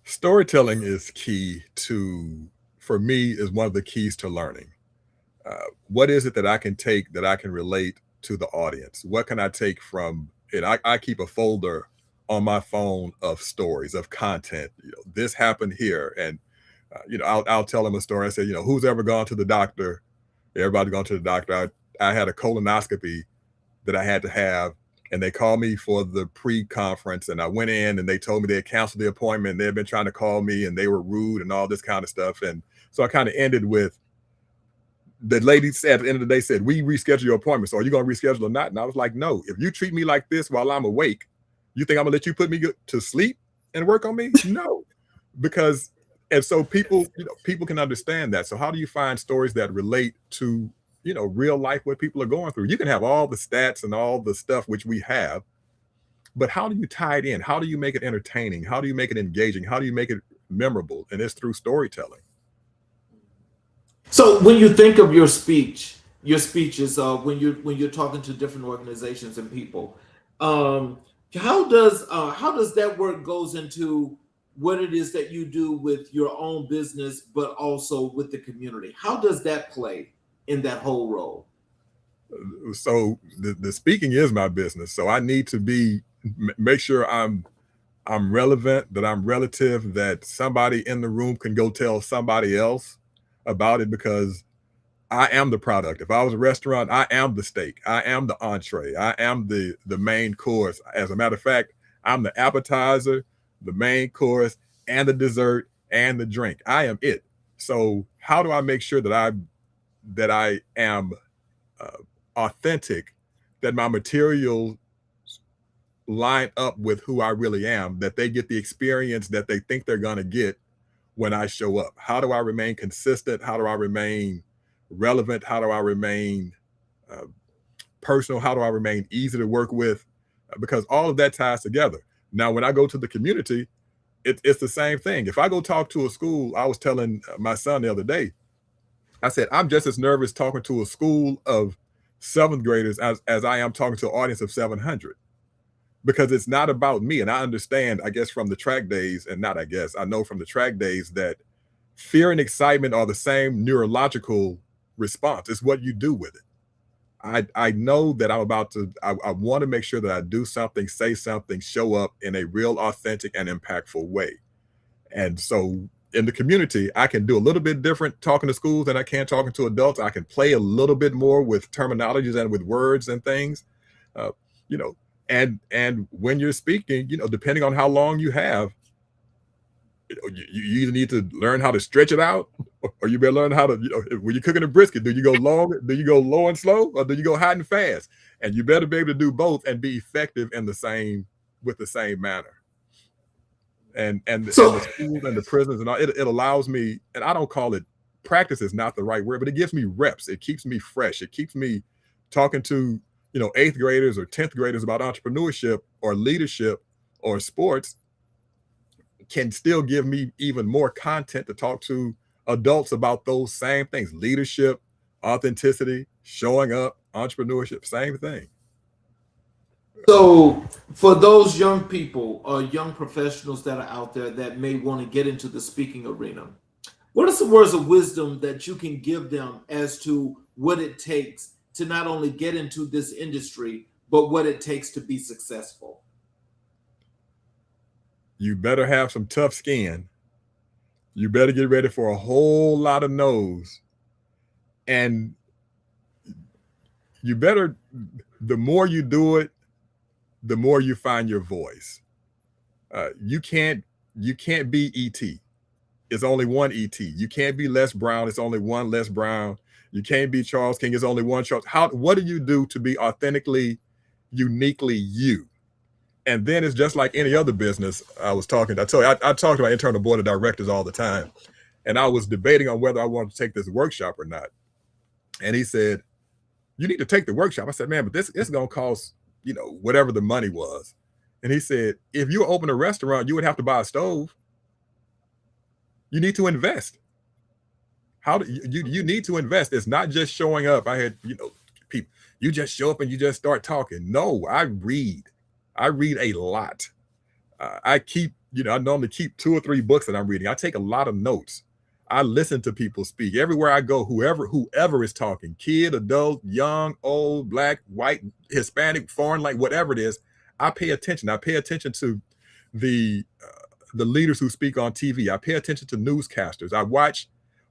Storytelling is key to for me is one of the keys to learning. What is it that I can take that I can relate to the audience? What can I take from it? I keep a folder on my phone of stories, of content. This happened here, and I'll tell them a story. I say, who's ever gone to the doctor? Everybody's gone to the doctor. I had a colonoscopy that I had to have, and they called me for the pre-conference, and I went in, and they told me they had canceled the appointment. They had been trying to call me, and they were rude and all this kind of stuff. And so I kind of ended with, the lady said at the end of the day, said, we reschedule your appointment. So are you going to reschedule or not? And I was like, no, if you treat me like this while I'm awake, you think I'm gonna let you put me to sleep and work on me? No, because, and so people can understand that. So how do you find stories that relate to, real life, what people are going through? You can have all the stats and all the stuff which we have, but how do you tie it in? How do you make it entertaining? How do you make it engaging? How do you make it memorable? And it's through storytelling. So, when you think of your speeches, when you're talking to different organizations and people, um, how does that work goes into what it is that you do with your own business, but also with the community? How does that play in that whole role? So the speaking is my business. So I need to make sure I'm relevant, that I'm relative, that somebody in the room can go tell somebody else about it, because I am the product. If I was a restaurant, I am the steak. I am the entree. I am the main course. As a matter of fact, I'm the appetizer, the main course, and the dessert and the drink. I am it. So how do I make sure that I am uh, authentic, that my materials line up with who I really am, that they get the experience that they think they're going to get when I show up? How do I remain consistent? How do I remain relevant? How do I remain uh, personal? How do I remain easy to work with? Because all of that ties together. Now, when I go to the community, it's the same thing. If I go talk to a school, I was telling my son the other day, I said, I'm just as nervous talking to a school of seventh graders as I am talking to an audience of 700, because it's not about me. And I understand, I guess, from the track days, and not I guess, I know from the track days that fear and excitement are the same neurological response. It's what you do with it. I know that I want to make sure that I do something, say something, show up in a real, authentic, and impactful way. And so in the community, I can do a little bit different talking to schools than I can talking to adults. I can play a little bit more with terminologies and with words and things, uh, you know, and when you're speaking, depending on how long you have, you either need to learn how to stretch it out, or you better learn how to, when you're cooking a brisket, do you go low and slow, or do you go hot and fast? And you better be able to do both and be effective with the same manner. And the schools and the prisons and all, it allows me, and I don't call it practice is not the right word, but it gives me reps. It keeps me fresh. It keeps me talking to 8th graders or 10th graders about entrepreneurship or leadership or sports, can still give me even more content to talk to adults about those same things: leadership, authenticity, showing up, entrepreneurship, same thing. So, for those young people or young professionals that are out there that may want to get into the speaking arena, what are some words of wisdom that you can give them as to what it takes to not only get into this industry, but what it takes to be successful? You better have some tough skin. You better get ready for a whole lot of no's. And you better, the more you do it, the more you find your voice. You can't be E.T. It's only one E.T. You can't be Les Brown. It's only one Les Brown. You can't be Charles King. It's only one Charles. What do you do to be authentically, uniquely you? And then it's just like any other business. I talked to my internal board of directors all the time, and I was debating on whether I wanted to take this workshop or not. And he said, "You need to take the workshop." I said, "Man, but it's going to cost, whatever the money was." And he said, "If you open a restaurant, you would have to buy a stove. You need to invest. You need to invest. It's not just showing up." I had, people, you just show up and you just start talking. No, I read a lot. I normally keep 2 or 3 books that I'm reading. I take a lot of notes. I listen to people speak. Everywhere I go, whoever is talking, kid, adult, young, old, black, white, Hispanic, foreign, like whatever it is, I pay attention. I pay attention to the leaders who speak on TV. I pay attention to newscasters. I watch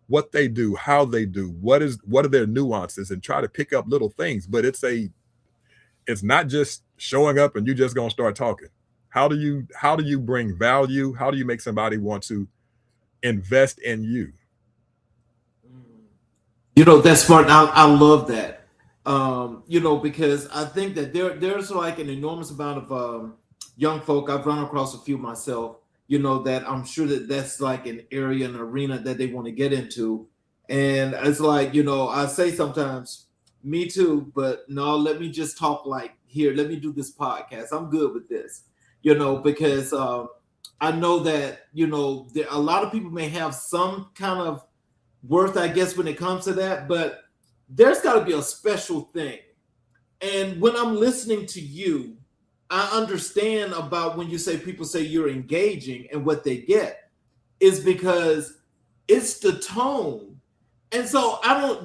what they do, how they do, what are their nuances, and try to pick up little things. But it's not just showing up and you just gonna start talking. How do you bring value? How do you make somebody want to invest in you? That's smart. I love that. Because I think that there's like an enormous amount of young folk. I've run across a few myself, that I'm sure that's like an area, an arena that they want to get into. And it's like, I say sometimes, me too, but no, let me just talk like here. Let me do this podcast. I'm good with this, because I know that, a lot of people may have some kind of worth, I guess, when it comes to that, but there's got to be a special thing. And when I'm listening to you, I understand about when you say people say you're engaging, and what they get is because it's the tone. And so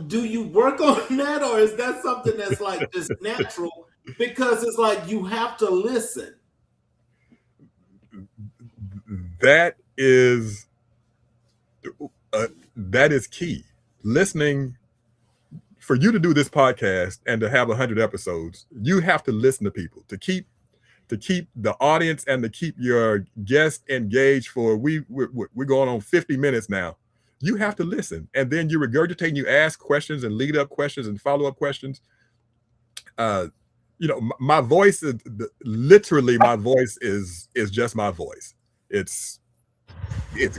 do you work on that, or is that something that's like just natural? Because it's like you have to listen. That is key. Listening. For you to do this podcast and to have 100 episodes, you have to listen to people to keep the audience and to keep your guests engaged. We're going on 50 minutes now. You have to listen, and then you regurgitate and you ask questions and lead up questions and follow up questions. My voice is literally, my voice is just my voice. It's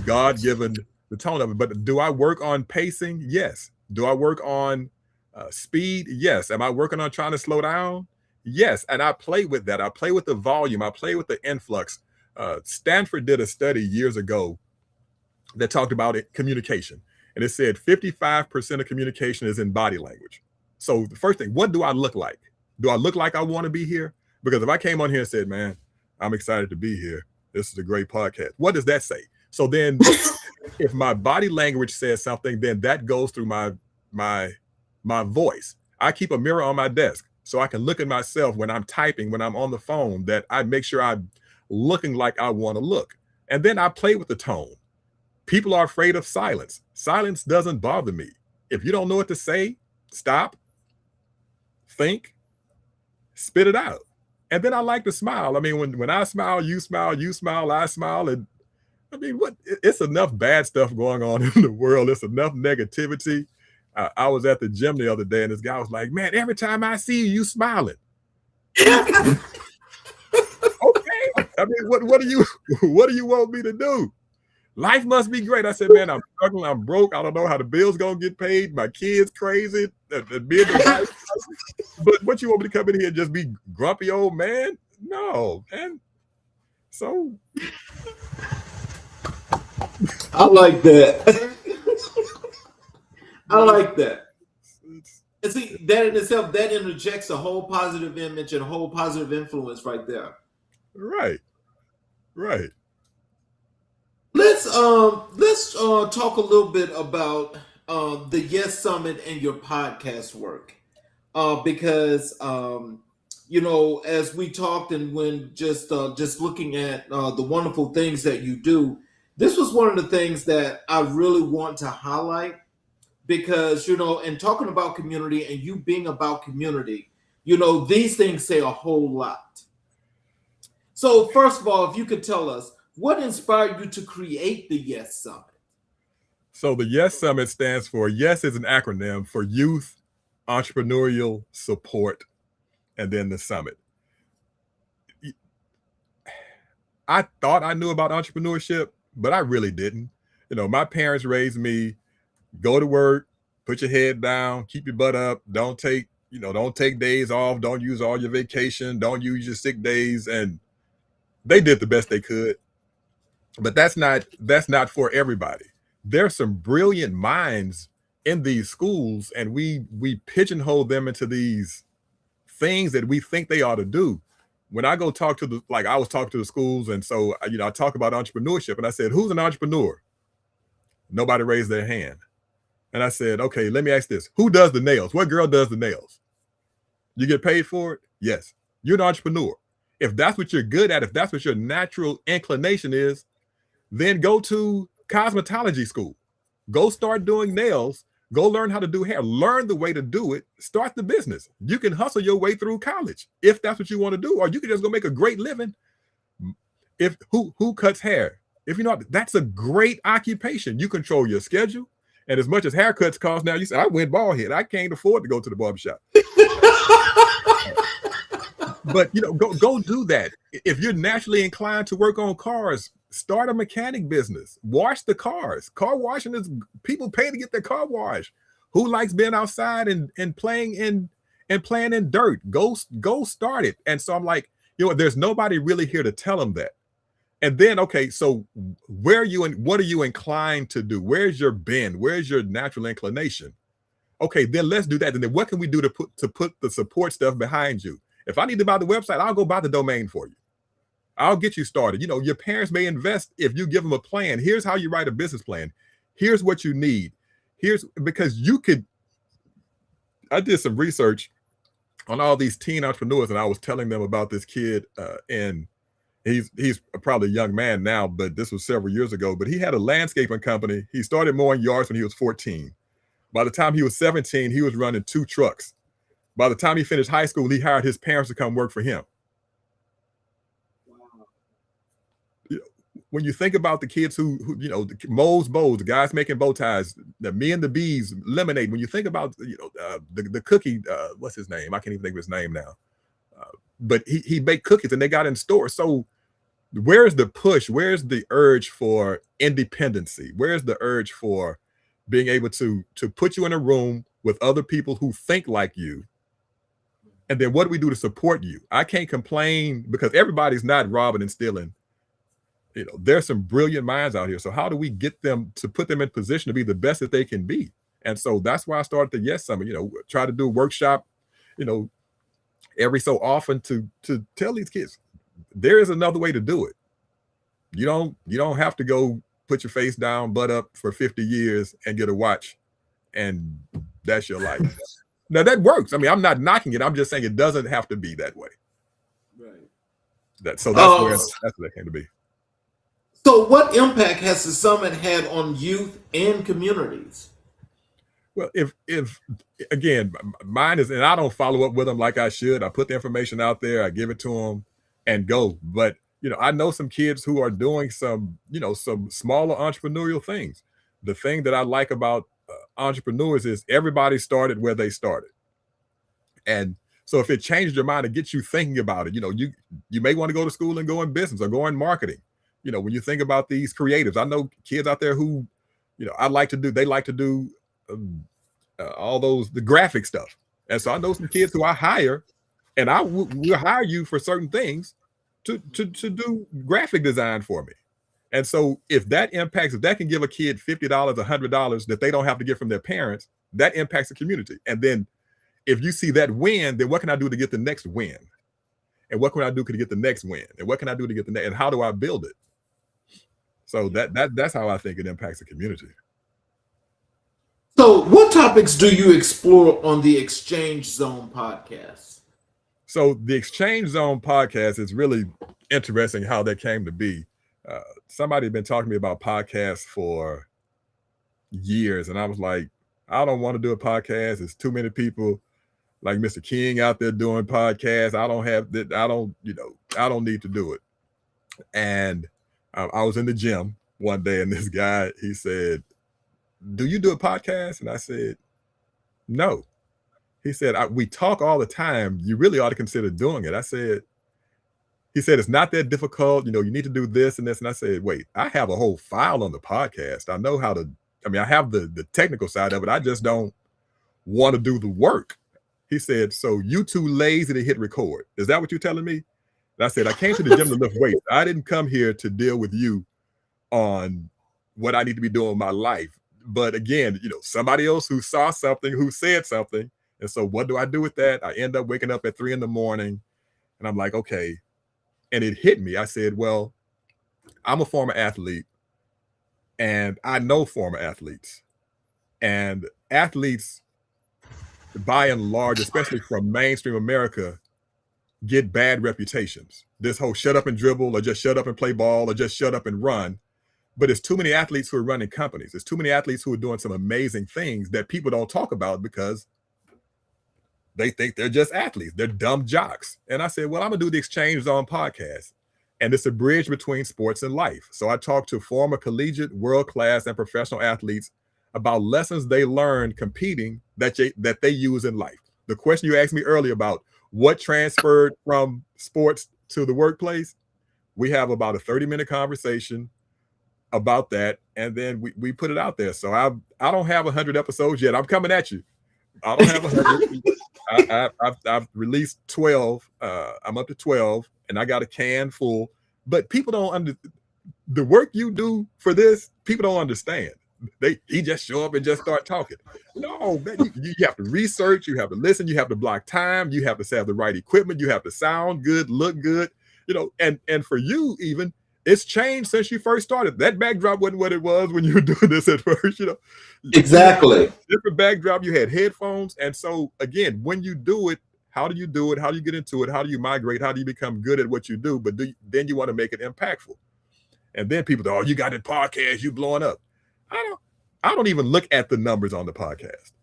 God-given, the tone of it. But do I work on pacing? Yes. Do I work on speed? Yes. Am I working on trying to slow down? Yes. And I play with that. I play with the volume. I play with the influx. Stanford did a study years ago that talked about communication. And it said 55% of communication is in body language. So the first thing, what do I look like? Do I look like I want to be here? Because if I came on here and said, "Man, I'm excited to be here. This is a great podcast," what does that say? So then if my body language says something, then that goes through my voice. I keep a mirror on my desk so I can look at myself when I'm typing, when I'm on the phone, that I make sure I'm looking like I want to look. And then I play with the tone. People are afraid of silence. Silence doesn't bother me. If you don't know what to say, stop, think, spit it out. And then I like to smile. I mean, when I smile, you smile, I smile, and I mean, it's enough bad stuff going on in the world. It's enough negativity. I was at the gym the other day, and this guy was like, "Man, every time I see you, you smiling." Okay. I mean, what do you what do you want me to do? Life must be great. I said, man, I'm struggling. I'm broke. I don't know how the bill's gonna get paid. My kids crazy. But what you want me to come in here and just be grumpy old man? No, man. So I like that. I like that. And see, that in itself, that interjects a whole positive image and a whole positive influence right there. Right. Let's talk a little bit about the Yes Summit and your podcast work, because you know, as we talked and when just looking at the wonderful things that you do, this was one of the things that I really want to highlight, because you know, and talking about community and you being about community, you know, these things say a whole lot. So first of all, if you could tell us what inspired you to create the Yes Summit. So the Yes Summit stands for, Yes is an acronym for Youth Entrepreneurial Support, and then the Summit. I thought I knew about entrepreneurship, but I really didn't. You know, my parents raised me, go to work, put your head down, keep your butt up, don't take days off, don't use all your vacation, don't use your sick days, and they did the best they could. But that's not for everybody. There's some brilliant minds in these schools, and we pigeonhole them into these things that we think they ought to do. When I go talk to I was talking to the schools, and so I talk about entrepreneurship, and I said, who's an entrepreneur? Nobody raised their hand. And I said, okay, let me ask this. Who does the nails? What girl does the nails? You get paid for it? Yes. You're an entrepreneur. If that's what you're good at, if that's what your natural inclination is, then go to cosmetology school. Go start doing nails. Go learn how to do hair. Learn the way to do it. Start the business. You can hustle your way through college if that's what you want to do, or you can just go make a great living. If who cuts hair? If you know, that's a great occupation. You control your schedule. And as much as haircuts cost now, you say, I went bald head. I can't afford to go to the barbershop. But go do that. If you're naturally inclined to work on cars, start a mechanic business. Wash the cars. Car washing is, people pay to get their car washed. Who likes being outside and playing in dirt? Go start it. And so I'm like, there's nobody really here to tell them that. And then, okay, so where are you and what are you inclined to do? Where's your bend? Where's your natural inclination? Okay, then let's do that. And then what can we do to put the support stuff behind you? If I need to buy the website, I'll go buy the domain for you. I'll get you started. Your parents may invest if you give them a plan. Here's how you write a business plan. Here's what you need. Because I did some research on all these teen entrepreneurs, and I was telling them about this kid, and he's probably a young man now, but this was several years ago. But he had a landscaping company. He started mowing yards when he was 14. By the time he was 17, he was running 2 trucks. By the time he finished high school, he hired his parents to come work for him. When you think about the kids who mows bows, the guys making bow ties, the Me and the Bees lemonade. When you think about the cookie, what's his name? I can't even think of his name now. But he baked cookies and they got in stores. So where's the push? Where's the urge for independency? Where's the urge for being able to put you in a room with other people who think like you? And then what do we do to support you? I can't complain because everybody's not robbing and stealing. There's some brilliant minds out here. So how do we get them to put them in position to be the best that they can be? And so that's why I started the Yes Summit, try to do a workshop, every so often to tell these kids, there is another way to do it. You don't have to go put your face down, butt up for 50 years and get a watch. And that's your life. Now that works. I mean, I'm not knocking it. I'm just saying it doesn't have to be that way. Right. That's where that came to be. So what impact has the summit had on youth and communities? Well, if again, mine is, and I don't follow up with them like I should. I put the information out there, I give it to them and go. But I know some kids who are doing some smaller entrepreneurial things. The thing that I like about entrepreneurs is everybody started where they started. And so if it changed your mind and gets you thinking about it, you may want to go to school and go in business or go in marketing. When you think about these creatives, I know kids out there who, they like to do all the graphic stuff. And so I know some kids who I hire, and I will hire you for certain things to do graphic design for me. And so if that can give a kid $50, $100 that they don't have to get from their parents, that impacts the community. And then if you see that win, then what can I do to get the next win? And what can I do to get the next win? And what can I do to get the next? And how do I build it? So that's how I think it impacts the community. So what topics do you explore on the Exchange Zone podcast? So the Exchange Zone podcast is really interesting how that came to be. Somebody had been talking to me about podcasts for years, and I was like, I don't want to do a podcast. It's too many people like Mr. King out there doing podcasts. I don't need to do it. And I was in the gym one day, and this guy, he said, do you do a podcast? And I said, no. He said, we talk all the time. You really ought to consider doing it. He said, it's not that difficult. You need to do this and this. And I said, wait, I have a whole file on the podcast. I know how to, I have the technical side of it. I just don't want to do the work. He said, so you too lazy to hit record. Is that what you're telling me? And I said, I came to the gym to lift weights. I didn't come here to deal with you on what I need to be doing in my life. But again, somebody else who saw something, who said something. And so what do I do with that? I end up waking up at 3 a.m. and I'm like, okay. And it hit me. I said, well, I'm a former athlete and I know former athletes. And athletes, by and large, especially from mainstream America, get bad reputations. This whole shut up and dribble, or just shut up and play ball, or just shut up and run. But it's too many athletes who are running companies. There's too many athletes who are doing some amazing things that people don't talk about because they think they're just athletes. They're dumb jocks. And I said, well, I'm going to do the Exchange Zone podcast. And it's a bridge between sports and life. So I talked to former collegiate, world-class, and professional athletes about lessons they learned competing that they use in life. The question you asked me earlier about what transferred from sports to the workplace, we have about a 30-minute conversation about that, and then we put it out there. So I don't have 100 episodes yet. I'm coming at you. I don't have 100. I've released 12. I'm up to 12, and I got a can full. But people don't the work you do for this. People don't understand. He just show up and just start talking. No, man, you have to research. You have to listen. You have to block time. You have to have the right equipment. You have to sound good, look good. And for you even, it's changed since you first started. That backdrop wasn't what it was when you were doing this at first. Exactly. Different backdrop. You had headphones, and so again, when you do it, how do you do it? How do you get into it? How do you migrate? How do you become good at what you do? But then you want to make it impactful. And then people go, "Oh, you got a podcast, you blowing up." I don't even look at the numbers on the podcast.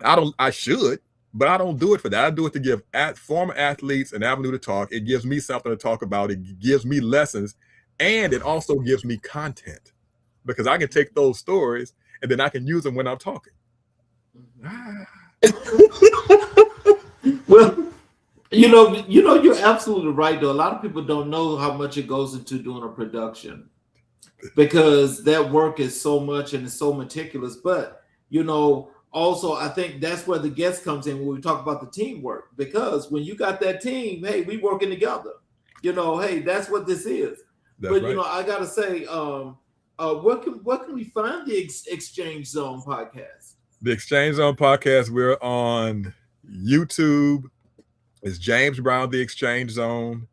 I should, but I don't do it for that. I do it to give former athletes an avenue to talk. It gives me something to talk about. It gives me lessons, and it also gives me content because I can take those stories and then I can use them when I'm talking. Well, you're absolutely right, though. A lot of people don't know how much it goes into doing a production because that work is so much and it's so meticulous. But, also, I think that's where the guest comes in when we talk about the teamwork, because when you got that team, hey, we working together. Hey, that's what this is. That's but right. I gotta say, where can we find the Exchange Zone podcast? The Exchange Zone podcast, we're on YouTube. It's James Brown, The Exchange Zone,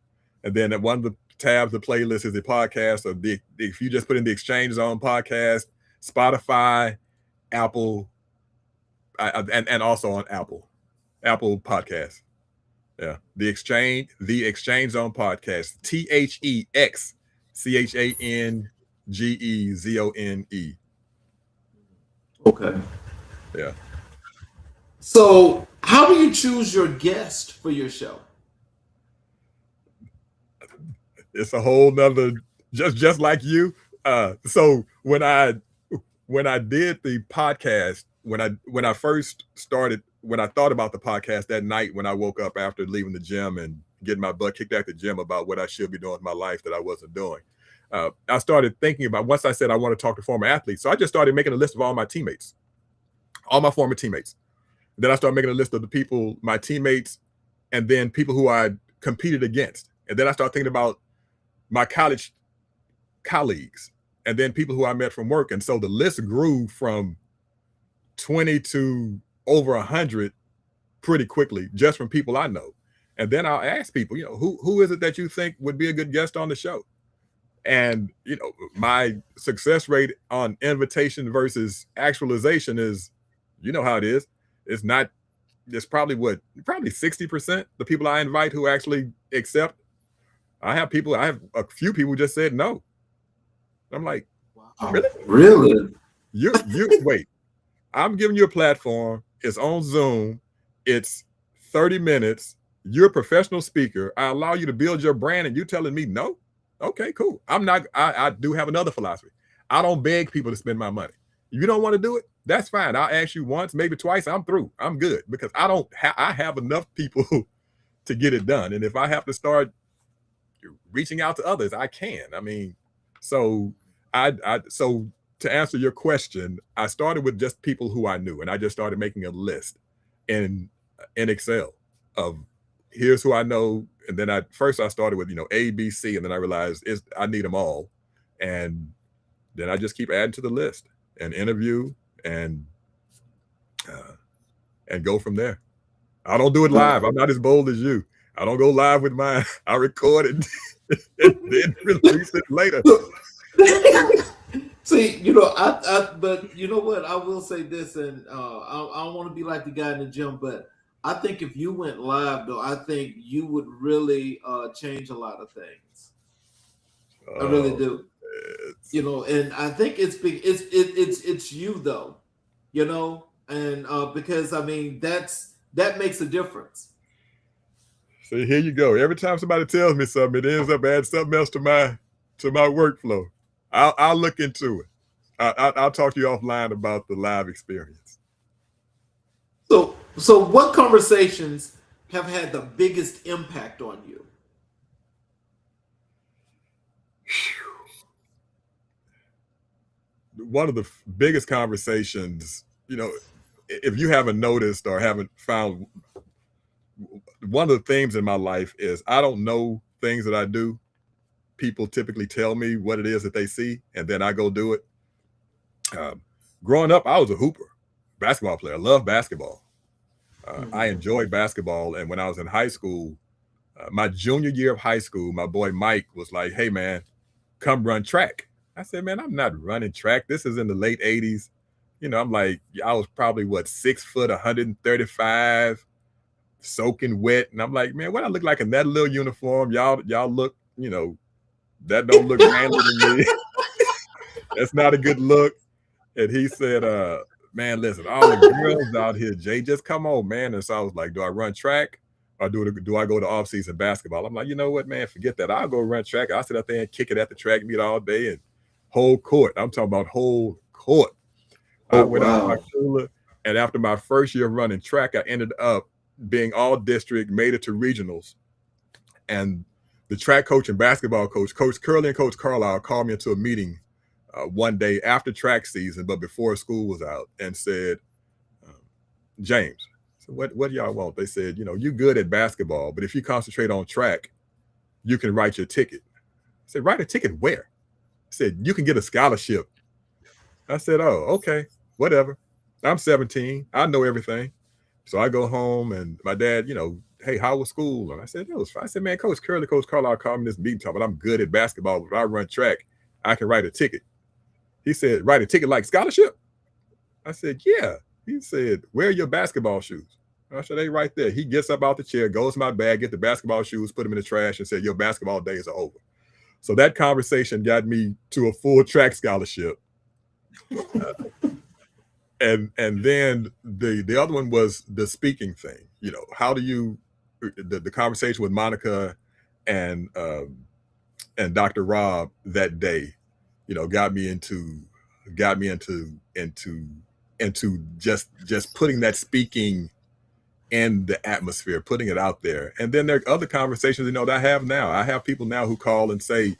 and then at one of the tabs, the playlist is the podcast. Or if you just put in the Exchange Zone podcast, Spotify, Apple. And also on Apple Podcasts. Yeah. The Exchange Zone podcast. THEXCHANGEZONE. Okay. Yeah. So how do you choose your guest for your show? it's a whole nother, just like you. So when I did the podcast, when I first started, when I thought about the podcast that night when I woke up after leaving the gym and getting my butt kicked at the gym about what I should be doing with my life that I wasn't doing, I started thinking about, once I said I want to talk to former athletes, so I just started making a list of all my teammates, all my former teammates. Then I started making a list of the people, my teammates, and then people who I competed against. And then I started thinking about my college colleagues, and then people who I met from work. And so the list grew from 20 to over 100 pretty quickly, just from people I know. And then I'll ask people, who is it that you think would be a good guest on the show? And, my success rate on invitation versus actualization is, how it is. It's probably 60% the people I invite who actually accept. I have a few people who just said no. I'm like, wow. Really? You wait. I'm giving you a platform. It's on Zoom. It's 30 minutes. You're a professional speaker. I allow you to build your brand, and you telling me no? Okay, cool. I do have another philosophy. I don't beg people to spend my money. You don't want to do it? That's fine. I'll ask you once, maybe twice. I'm through. I'm good, because I have enough people to get it done. And if I have to start reaching out to others, I can. I mean, so so to answer your question, I started with just people who I knew, and I just started making a list in Excel of here's who I know. And then I started with, A, B, C, and then I realized I need them all. And then I just keep adding to the list and interview and go from there. I don't do it live. I'm not as bold as you. I don't go live with mine. I record it and then release it later. See, but you know what? I will say this, and I don't want to be like the guy in the gym, but I think if you went live, though, I think you would really change a lot of things. I really do. And I think it's you, though, and because I mean that makes a difference. See, here you go. Every time somebody tells me something, it ends up adding something else to my workflow. I'll look into it. I'll talk to you offline about the live experience. So what conversations have had the biggest impact on you? One of the biggest conversations, if you haven't noticed or haven't found, one of the themes in my life is I don't know things that I do. People typically tell me what it is that they see, and then I go do it. Growing up, I was a hooper, basketball player. I love basketball. I enjoyed basketball. And when I was in high school, my junior year of high school, my boy Mike was like, hey, man, come run track. I said, man, I'm not running track. This is in the late 80s. I'm like, I was probably 6 foot, 135, soaking wet. And I'm like, man, what I look like in that little uniform? Y'all look, that don't look manly to me. That's not a good look. And he said, man, listen, all the girls out here, Jay, just come on, man. And so I was like, do I run track or do I go to off-season basketball? I'm like, you know what, man, forget that. I'll go run track. I'll sit out there and kick it at the track meet all day and whole court. I'm talking about whole court. I went out my cooler, and after my first year of running track, I ended up being all district, made it to regionals. And the track coach and basketball coach, Coach Curley and Coach Carlisle, called me into a meeting one day after track season, but before school was out, and said, James, so what do y'all want? They said, you're good at basketball, but if you concentrate on track, you can write your ticket. I said, write a ticket where? I said, you can get a scholarship. I said, oh, okay, whatever. I'm 17. I know everything. So I go home, and my dad, hey, how was school? And I said, it was fine. I said, man, Coach Curley, Coach Carlisle called me this meeting talking about I'm good at basketball. If I run track, I can write a ticket. He said, write a ticket like scholarship? I said, yeah. He said, where are your basketball shoes? I said, they right there. He gets up out the chair, goes to my bag, get the basketball shoes, put them in the trash, and said, your basketball days are over. So that conversation got me to a full track scholarship. And then the other one was the speaking thing. How do you, the conversation with Monica and and Dr. Rob that day, got me into just putting that speaking in the atmosphere, putting it out there. And then there are other conversations, that I have now. I have people now who call and say,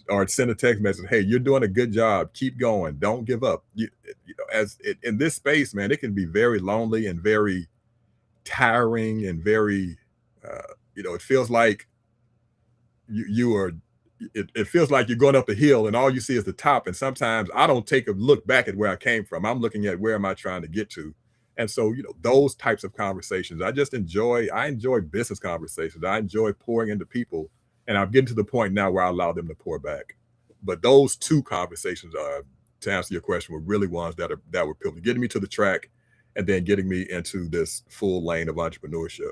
or send a text message, hey, you're doing a good job. Keep going. Don't give up. In this space, man, it can be very lonely and very tiring and very, it feels like it feels like you're going up the hill and all you see is the top. And sometimes I don't take a look back at where I came from. I'm looking at where am I trying to get to. And so, those types of conversations, I enjoy business conversations. I enjoy pouring into people. And I'm getting to the point now where I allow them to pour back. But those two conversations are, to answer your question, were really ones that were pivotal, getting me to the track and then getting me into this full lane of entrepreneurship.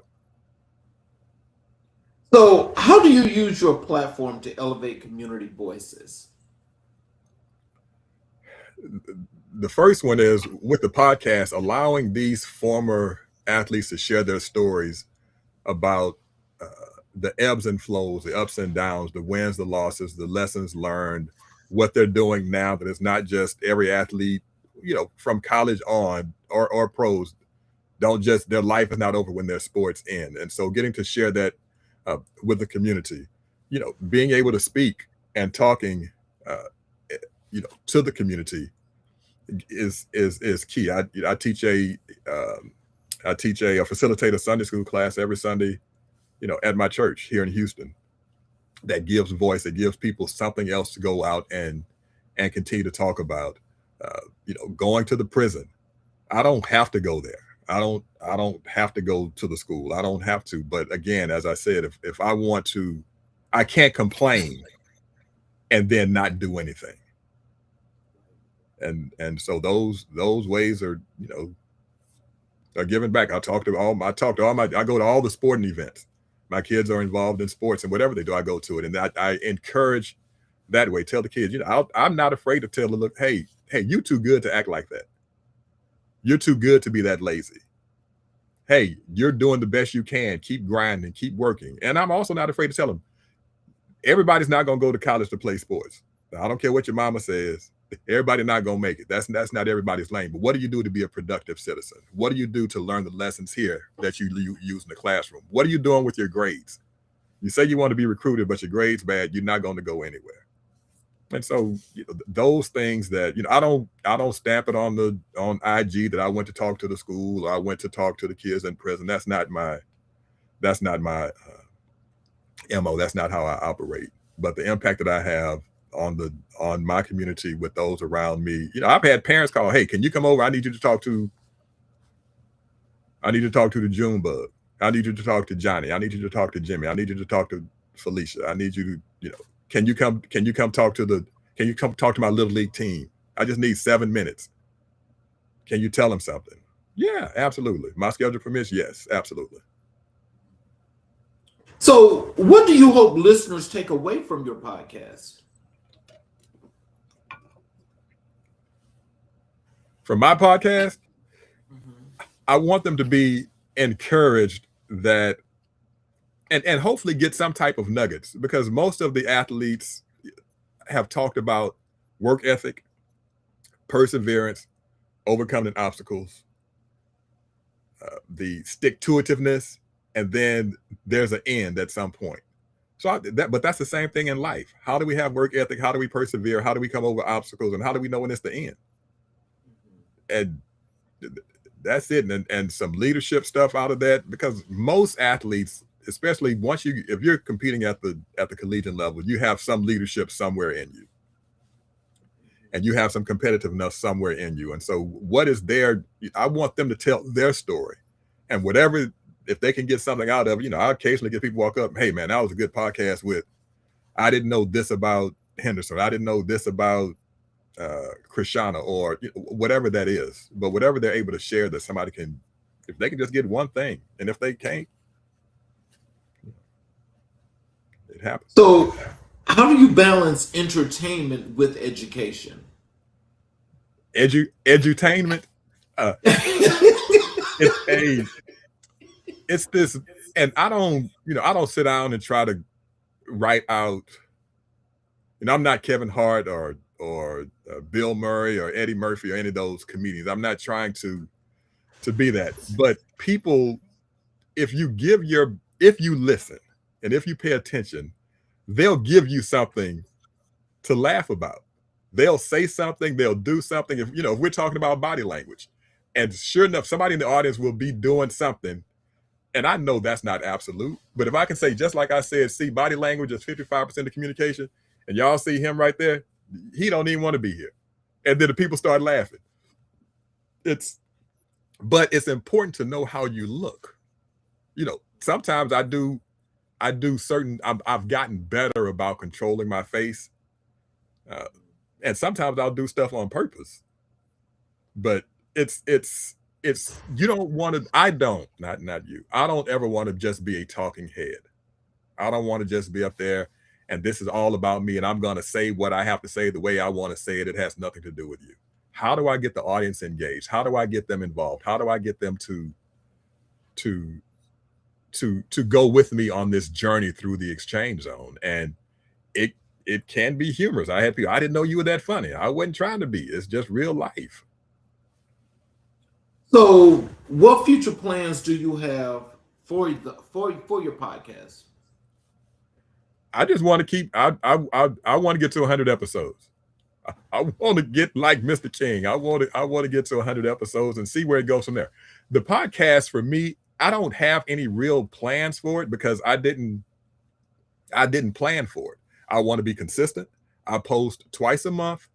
So how do you use your platform to elevate community voices? The first one is with the podcast, allowing these former athletes to share their stories about the ebbs and flows, the ups and downs, the wins, the losses, the lessons learned, what they're doing now, that it's not just every athlete, from college on or pros, their life is not over when their sports end. And so getting to share that with the community, being able to speak and talking, to the community is key. I teach a facilitator Sunday school class every Sunday, at my church here in Houston, that gives voice, that gives people something else to go out and continue to talk about. Going to the prison. I don't have to go there. I don't have to go to the school. I don't have to. But again, as I said, if I want to, I can't complain and then not do anything. And so those ways are, are giving back. I go to all the sporting events. My kids are involved in sports, and whatever they do, I go to it. And I encourage that way. Tell the kids, I'm not afraid to tell them, look, hey, you're too good to act like that. You're too good to be that lazy. Hey, you're doing the best you can. Keep grinding, keep working. And I'm also not afraid to tell them, everybody's not going to go to college to play sports. Now, I don't care what your mama says. Everybody's not going to make it. That's not everybody's lane. But what do you do to be a productive citizen? What do you do to learn the lessons here that you use in the classroom? What are you doing with your grades? You say you want to be recruited, but your grades bad. You're not going to go anywhere. And so those things that, I don't stamp it on IG that I went to talk to the school or I went to talk to the kids in prison. That's not my MO. That's not how I operate. But the impact that I have on my community with those around me, I've had parents call, hey, can you come over? I need you to talk to the June bug. I need you to talk to Johnny. I need you to talk to Jimmy. I need you to talk to Felicia. I need you to, can you come talk to my little league team? I just need 7 minutes. Can you tell them something? Yeah, absolutely. My schedule permits. Yes, absolutely. So what do you hope listeners take away from your podcast? From my podcast, I want them to be encouraged that, and hopefully get some type of nuggets, because most of the athletes have talked about work ethic, perseverance, overcoming obstacles, the stick-to-itiveness, and then there's an end at some point. But that's the same thing in life. How do we have work ethic? How do we persevere? How do we come over obstacles? And how do we know when it's the end? And that's it. And some leadership stuff out of that, because most athletes, especially if you're competing at the collegiate level, you have some leadership somewhere in you, and you have some competitiveness somewhere in you. And so what is I want them to tell their story, and whatever, if they can get something out of it, I occasionally get people walk up, hey man, that was a good podcast I didn't know this about Henderson. I didn't know this about Krishana, or whatever that is. But whatever they're able to share, that somebody can, if they can just get one thing, and if they can't, it happens. So how do you balance entertainment with education? Edutainment. It's this, and I don't sit down and try to write out I'm not Kevin Hart or Bill Murray or Eddie Murphy or any of those comedians. I'm not trying to be that. But people, if you listen and if you pay attention, they'll give you something to laugh about. They'll say something, they'll do something. If we're talking about body language, and sure enough, somebody in the audience will be doing something. And I know that's not absolute, but if I can say, just like I said, see, body language is 55% of communication, and y'all see him right there, he don't even want to be here. And then the people start laughing. But it's important to know how you look. Sometimes I do certain, I've gotten better about controlling my face. And sometimes I'll do stuff on purpose. But it's you don't want to, not you. I don't ever want to just be a talking head. I don't want to just be up there and this is all about me and I'm going to say what I have to say the way I want to say it. It has nothing to do with you. How do I get the audience engaged? How do I get them involved? How do I get them to go with me on this journey through the exchange zone? And it can be humorous. I had people, I didn't know you were that funny. I wasn't trying to be. It's just real life. So, what future plans do you have for your podcast? I just want to keep. I want to get to 100 episodes. I want to get like Mr. King. I want to get to 100 episodes and see where it goes from there. The podcast for me, I don't have any real plans for it because I didn't plan for it. I want to be consistent. I post twice a month.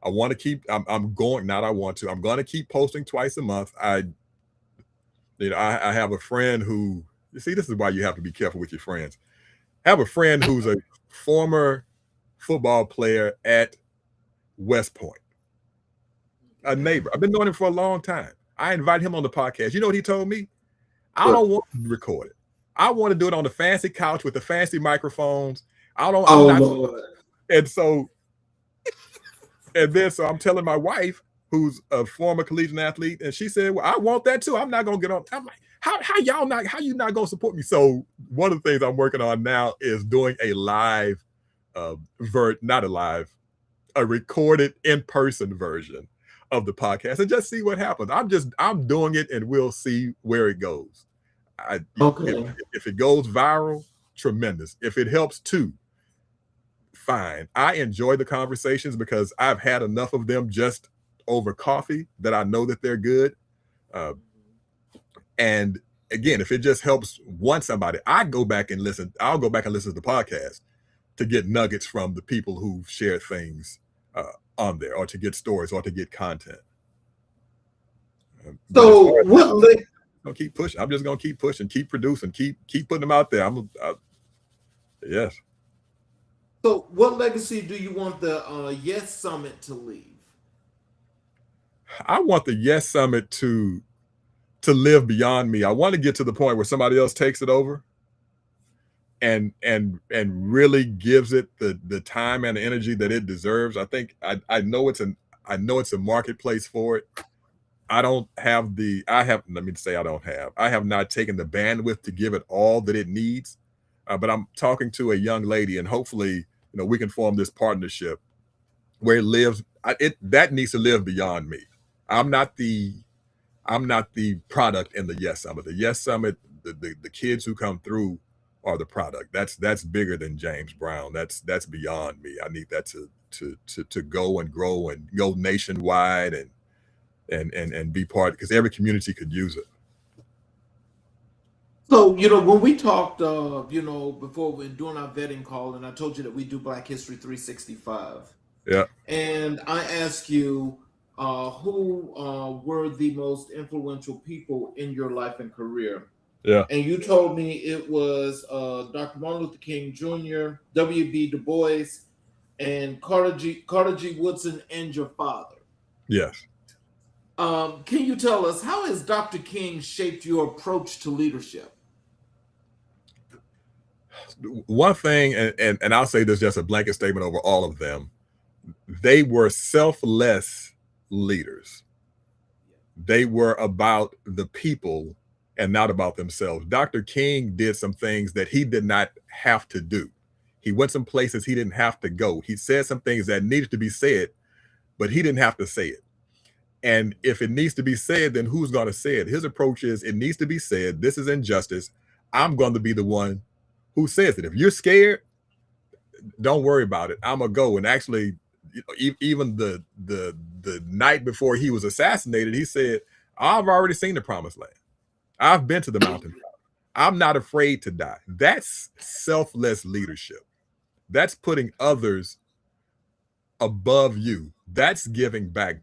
I want to keep, I'm going to keep posting twice a month. I have a friend who, you see, this is why you have to be careful with your friends. I have a friend who's a former football player at West Point, a neighbor. I've been knowing him for a long time. I invited him on the podcast. You know what he told me? I don't want to record it. I want to do it on the fancy couch with the fancy microphones. And so I'm telling my wife, who's a former collegiate athlete, and she said, well, I want that too. I'm not going to get on. I'm like, how you not going to support me? So one of the things I'm working on now is doing a live, a recorded in-person version of the podcast and just see what happens. I'm doing it and we'll see where it goes. If it goes viral, tremendous. If it helps too, fine. I enjoy the conversations because I've had enough of them just over coffee that I know that they're good. And again, if it just helps somebody, I'll go back and listen to the podcast to get nuggets from the people who've shared things on there, or to get stories, or to get content. So I'll keep pushing. I'm just gonna keep pushing, keep producing, keep putting them out there. Yes. So, what legacy do you want the Yes Summit to leave? I want the Yes Summit to live beyond me. I want to get to the point where somebody else takes it over and really gives it the time and the energy that it deserves. I think I know it's a marketplace for it. I have not taken the bandwidth to give it all that it needs. But I'm talking to a young lady, and hopefully, we can form this partnership where it lives. That needs to live beyond me. I'm not the product in the Yes Summit. The Yes Summit, the kids who come through are the product. That's bigger than James Brown. That's beyond me. I need that to go and grow and go nationwide and be part, because every community could use it. So, when we talked, before doing our vetting call, and I told you that we do Black History 365. Yeah. And I asked you who were the most influential people in your life and career. Yeah. And you told me it was Dr. Martin Luther King Jr., W.B. Du Bois, and Carter G. Woodson, and your father. Yes. Can you tell us, how has Dr. King shaped your approach to leadership? One thing, and I'll say this, just a blanket statement over all of them, they were selfless leaders. They were about the people and not about themselves. Dr. King did some things that he did not have to do. He went some places he didn't have to go. He said some things that needed to be said, but he didn't have to say it. And if it needs to be said, then who's going to say it? His approach is, it needs to be said. This is injustice. I'm going to be the one who says it. If you're scared, don't worry about it. I'm going to go. And actually, even the night before he was assassinated, he said, I've already seen the promised land. I've been to the mountain. I'm not afraid to die. That's selfless leadership. That's putting others above you. That's giving back.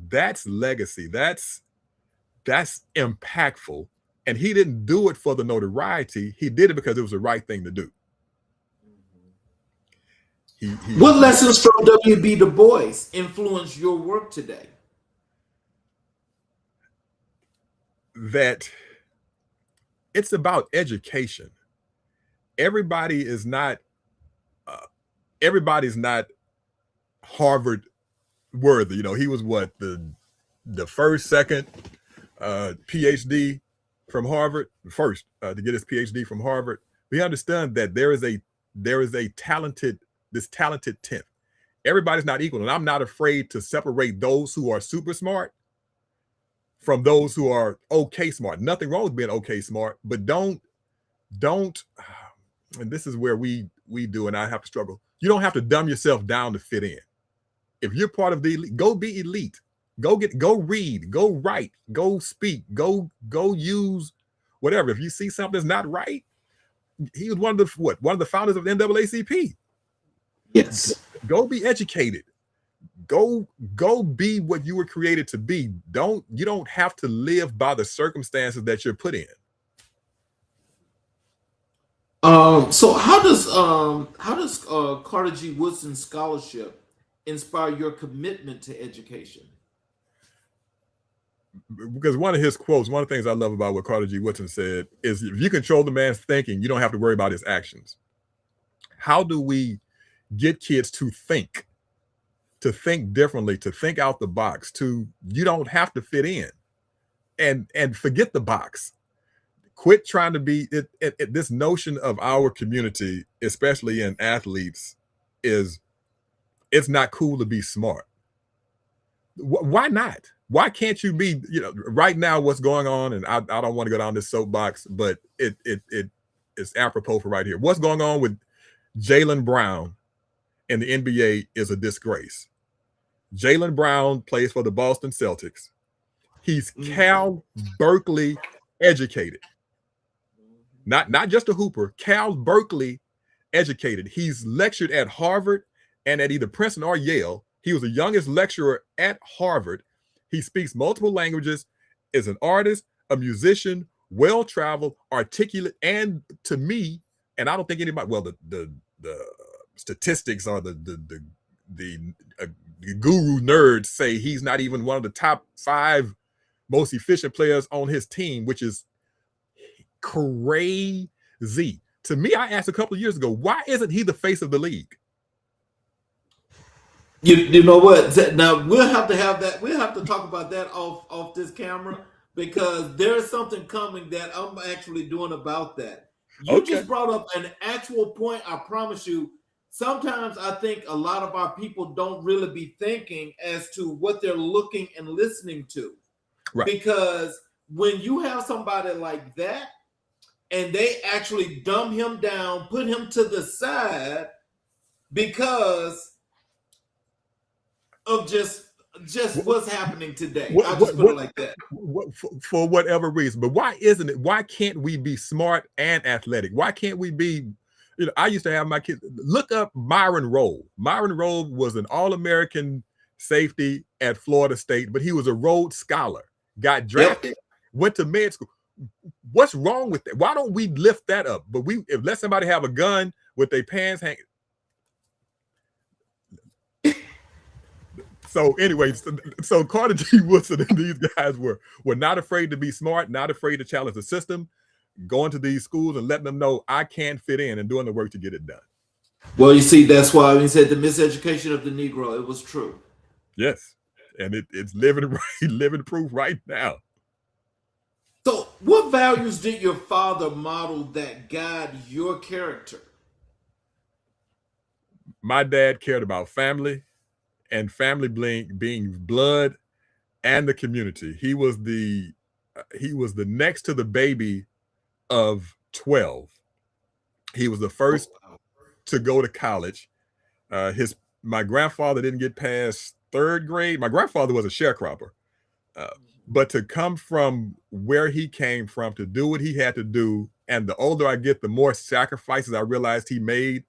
That's legacy. That's impactful. And he didn't do it for the notoriety. He did it because it was the right thing to do. What lessons from W.B. Du Bois influence your work today? That it's about education. Everybody's not Harvard worthy. You know, he was what, the first, second PhD from Harvard, first to get his PhD from Harvard. We understand that there is a talented 10th. Everybody's not equal, and I'm not afraid to separate those who are super smart from those who are okay smart. Nothing wrong with being okay smart, but don't, and this is where we do, and I have to struggle. You don't have to dumb yourself down to fit in. If you're part of the elite, go be elite. Go read, go write, go speak, go use whatever. If you see something that's not right, he was one of the founders of the NAACP. Yes. Go be educated. Go be what you were created to be. You don't have to live by the circumstances that you're put in. So how does Carter G. Woodson's scholarship inspire your commitment to education? Because one of his quotes, one of the things I love about what Carter G. Woodson said is, if you control the man's thinking, you don't have to worry about his actions. How do we get kids to think differently, to think out the box, you don't have to fit in, and forget the box. Quit trying to be this notion of our community, especially in athletes, is it's not cool to be smart. Why not? Why can't you be, right now what's going on, and I don't want to go down this soapbox, but it is apropos for right here. What's going on with Jaylen Brown in the NBA is a disgrace. Jaylen Brown plays for the Boston Celtics. He's Cal Berkeley educated. Not just a hooper, Cal Berkeley educated. He's lectured at Harvard and at either Princeton or Yale. He was the youngest lecturer at Harvard. He speaks multiple languages, is an artist, a musician, well-traveled, articulate, and to me, and I don't think anybody, well, the statistics or the guru nerds say he's not even one of the top 5 most efficient players on his team, which is crazy. To me, I asked a couple of years ago, why isn't he the face of the league? You know what? Now we'll have to have that. We'll have to talk about that off this camera, because there's something coming that I'm actually doing about that. You just brought up an actual point. I promise you. Sometimes I think a lot of our people don't really be thinking as to what they're looking and listening to. Right. Because when you have somebody like that and they actually dumb him down, put him to the side because of just what's happening today. I'll just put it like that. For whatever reason. But why isn't it? Why can't we be smart and athletic? Why can't we be, I used to have my kids look up Myron Rolle. Myron Rolle was an All-American safety at Florida State, but he was a Rhodes Scholar, got drafted, went to med school. What's wrong with that? Why don't we lift that up? But if let somebody have a gun with their pants hanging. So anyway, so Carter G. Woodson and these guys were not afraid to be smart, not afraid to challenge the system, going to these schools and letting them know I can fit in and doing the work to get it done. Well, you see, that's why we said the miseducation of the Negro. It was true. Yes, and it's living proof right now. So what values did your father model that guide your character? My dad cared about family and family being blood and the community. He was the next to the baby of 12. He was the first to go to college. My grandfather didn't get past third grade. My grandfather was a sharecropper. But to come from where he came from, to do what he had to do, and the older I get, the more sacrifices I realized he made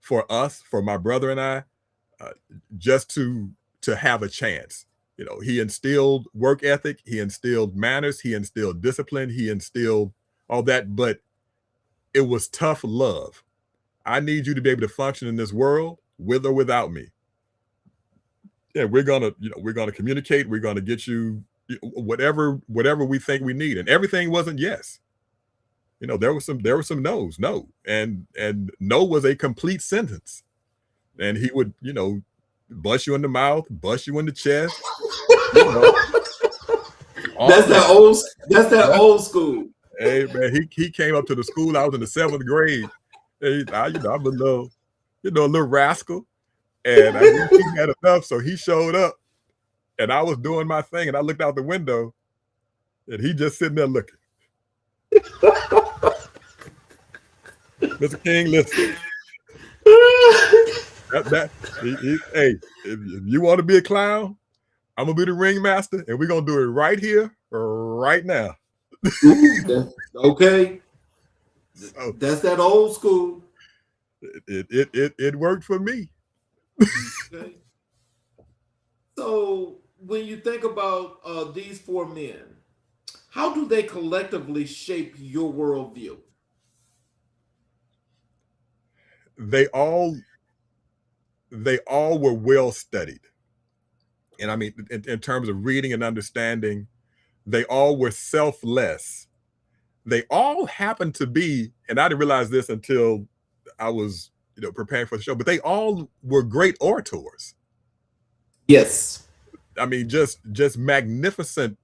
for us, for my brother and I, just to have a chance. You know, he instilled work ethic, he instilled manners, he instilled discipline, he instilled all that, but it was tough love. I need you to be able to function in this world with or without me. Yeah, we're gonna communicate, we're gonna get you whatever we think we need. And everything wasn't yes. You know, there were some no's, no. And no was a complete sentence. And he would, bust you in the mouth, bust you in the chest. That's that old school. Hey man, he came up to the school. I was in the 7th grade. I'm a little rascal. And I knew he had enough, so he showed up. And I was doing my thing, and I looked out the window, and he just sitting there looking. Mr. King, listen. Hey, if you want to be a clown, I'm gonna be the ringmaster, and we're gonna do it right here, right now. Okay, so, that's that old school. It worked for me. Okay. So when you think about these 4 men, how do they collectively shape your worldview? They all were well studied. And I mean, in terms of reading and understanding, they all were selfless. They all happened to be, and I didn't realize this until I was, preparing for the show, but they all were great orators. Yes. I mean, just magnificent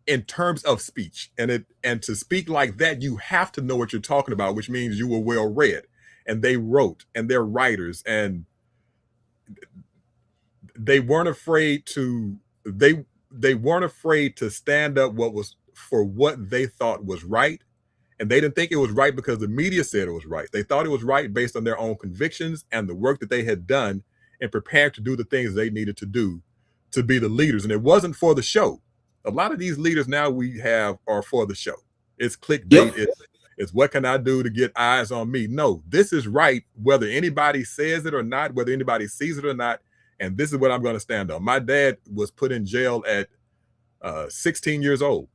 in terms of speech. And to speak like that, you have to know what you're talking about, which means you were well read. And they wrote, and they're writers, and they weren't afraid to stand up for what they thought was right. And they didn't think it was right because the media said it was right. They thought it was right based on their own convictions and the work that they had done and prepared to do the things they needed to do to be the leaders. And it wasn't for the show. A lot of these leaders now we have are for the show. It's clickbait. Yep. It's what can I do to get eyes on me? No, this is right, whether anybody says it or not, whether anybody sees it or not. And this is what I'm going to stand on. My dad was put in jail at 16 years old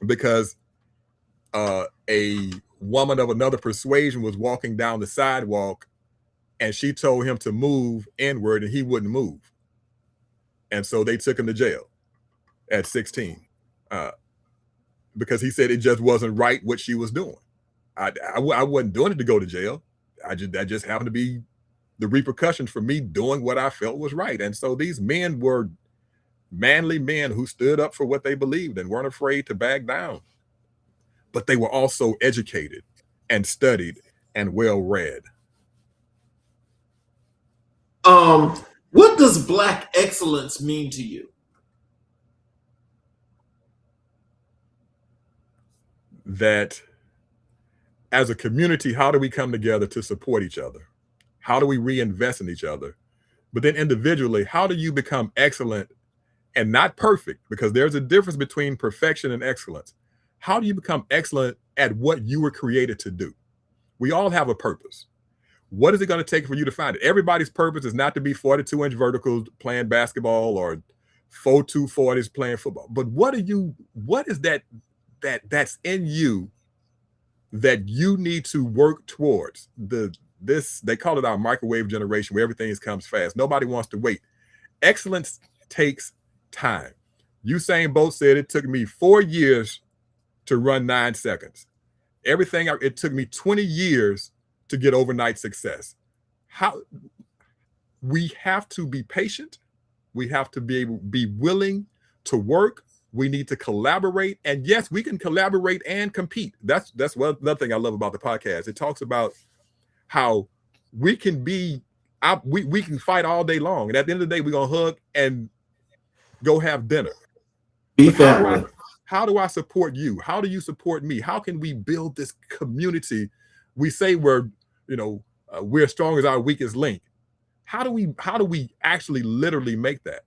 because a woman of another persuasion was walking down the sidewalk and she told him to move inward and he wouldn't move. And so they took him to jail at 16 because he said it just wasn't right what she was doing. I wasn't doing it to go to jail. That just happened to be the repercussions for me doing what I felt was right. And so these men were manly men who stood up for what they believed and weren't afraid to back down. But they were also educated and studied and well-read. What does Black excellence mean to you? That as a community, how do we come together to support each other? How do we reinvest in each other? But then individually, how do you become excellent and not perfect? Because there's a difference between perfection and excellence. How do you become excellent at what you were created to do? We all have a purpose. What is it going to take for you to find it? Everybody's purpose is not to be 42-inch verticals playing basketball or 4.240s playing football. But what is that's in you that you need to work towards? They call it our microwave generation, where everything comes fast. Nobody wants to wait. Excellence takes time. Usain Bolt said it took me 4 years to run 9 seconds. It took me 20 years to get overnight success. We have to be patient. We have to be willing to work. We need to collaborate. And yes, we can collaborate and compete. That's another thing I love about the podcast. It talks about how we can be we can fight all day long, and at the end of the day, we're gonna hug and go have dinner. Be But family. how do I support you? How do you support me? How can we build this community? We say we're as strong as our weakest link. How do we actually literally make that?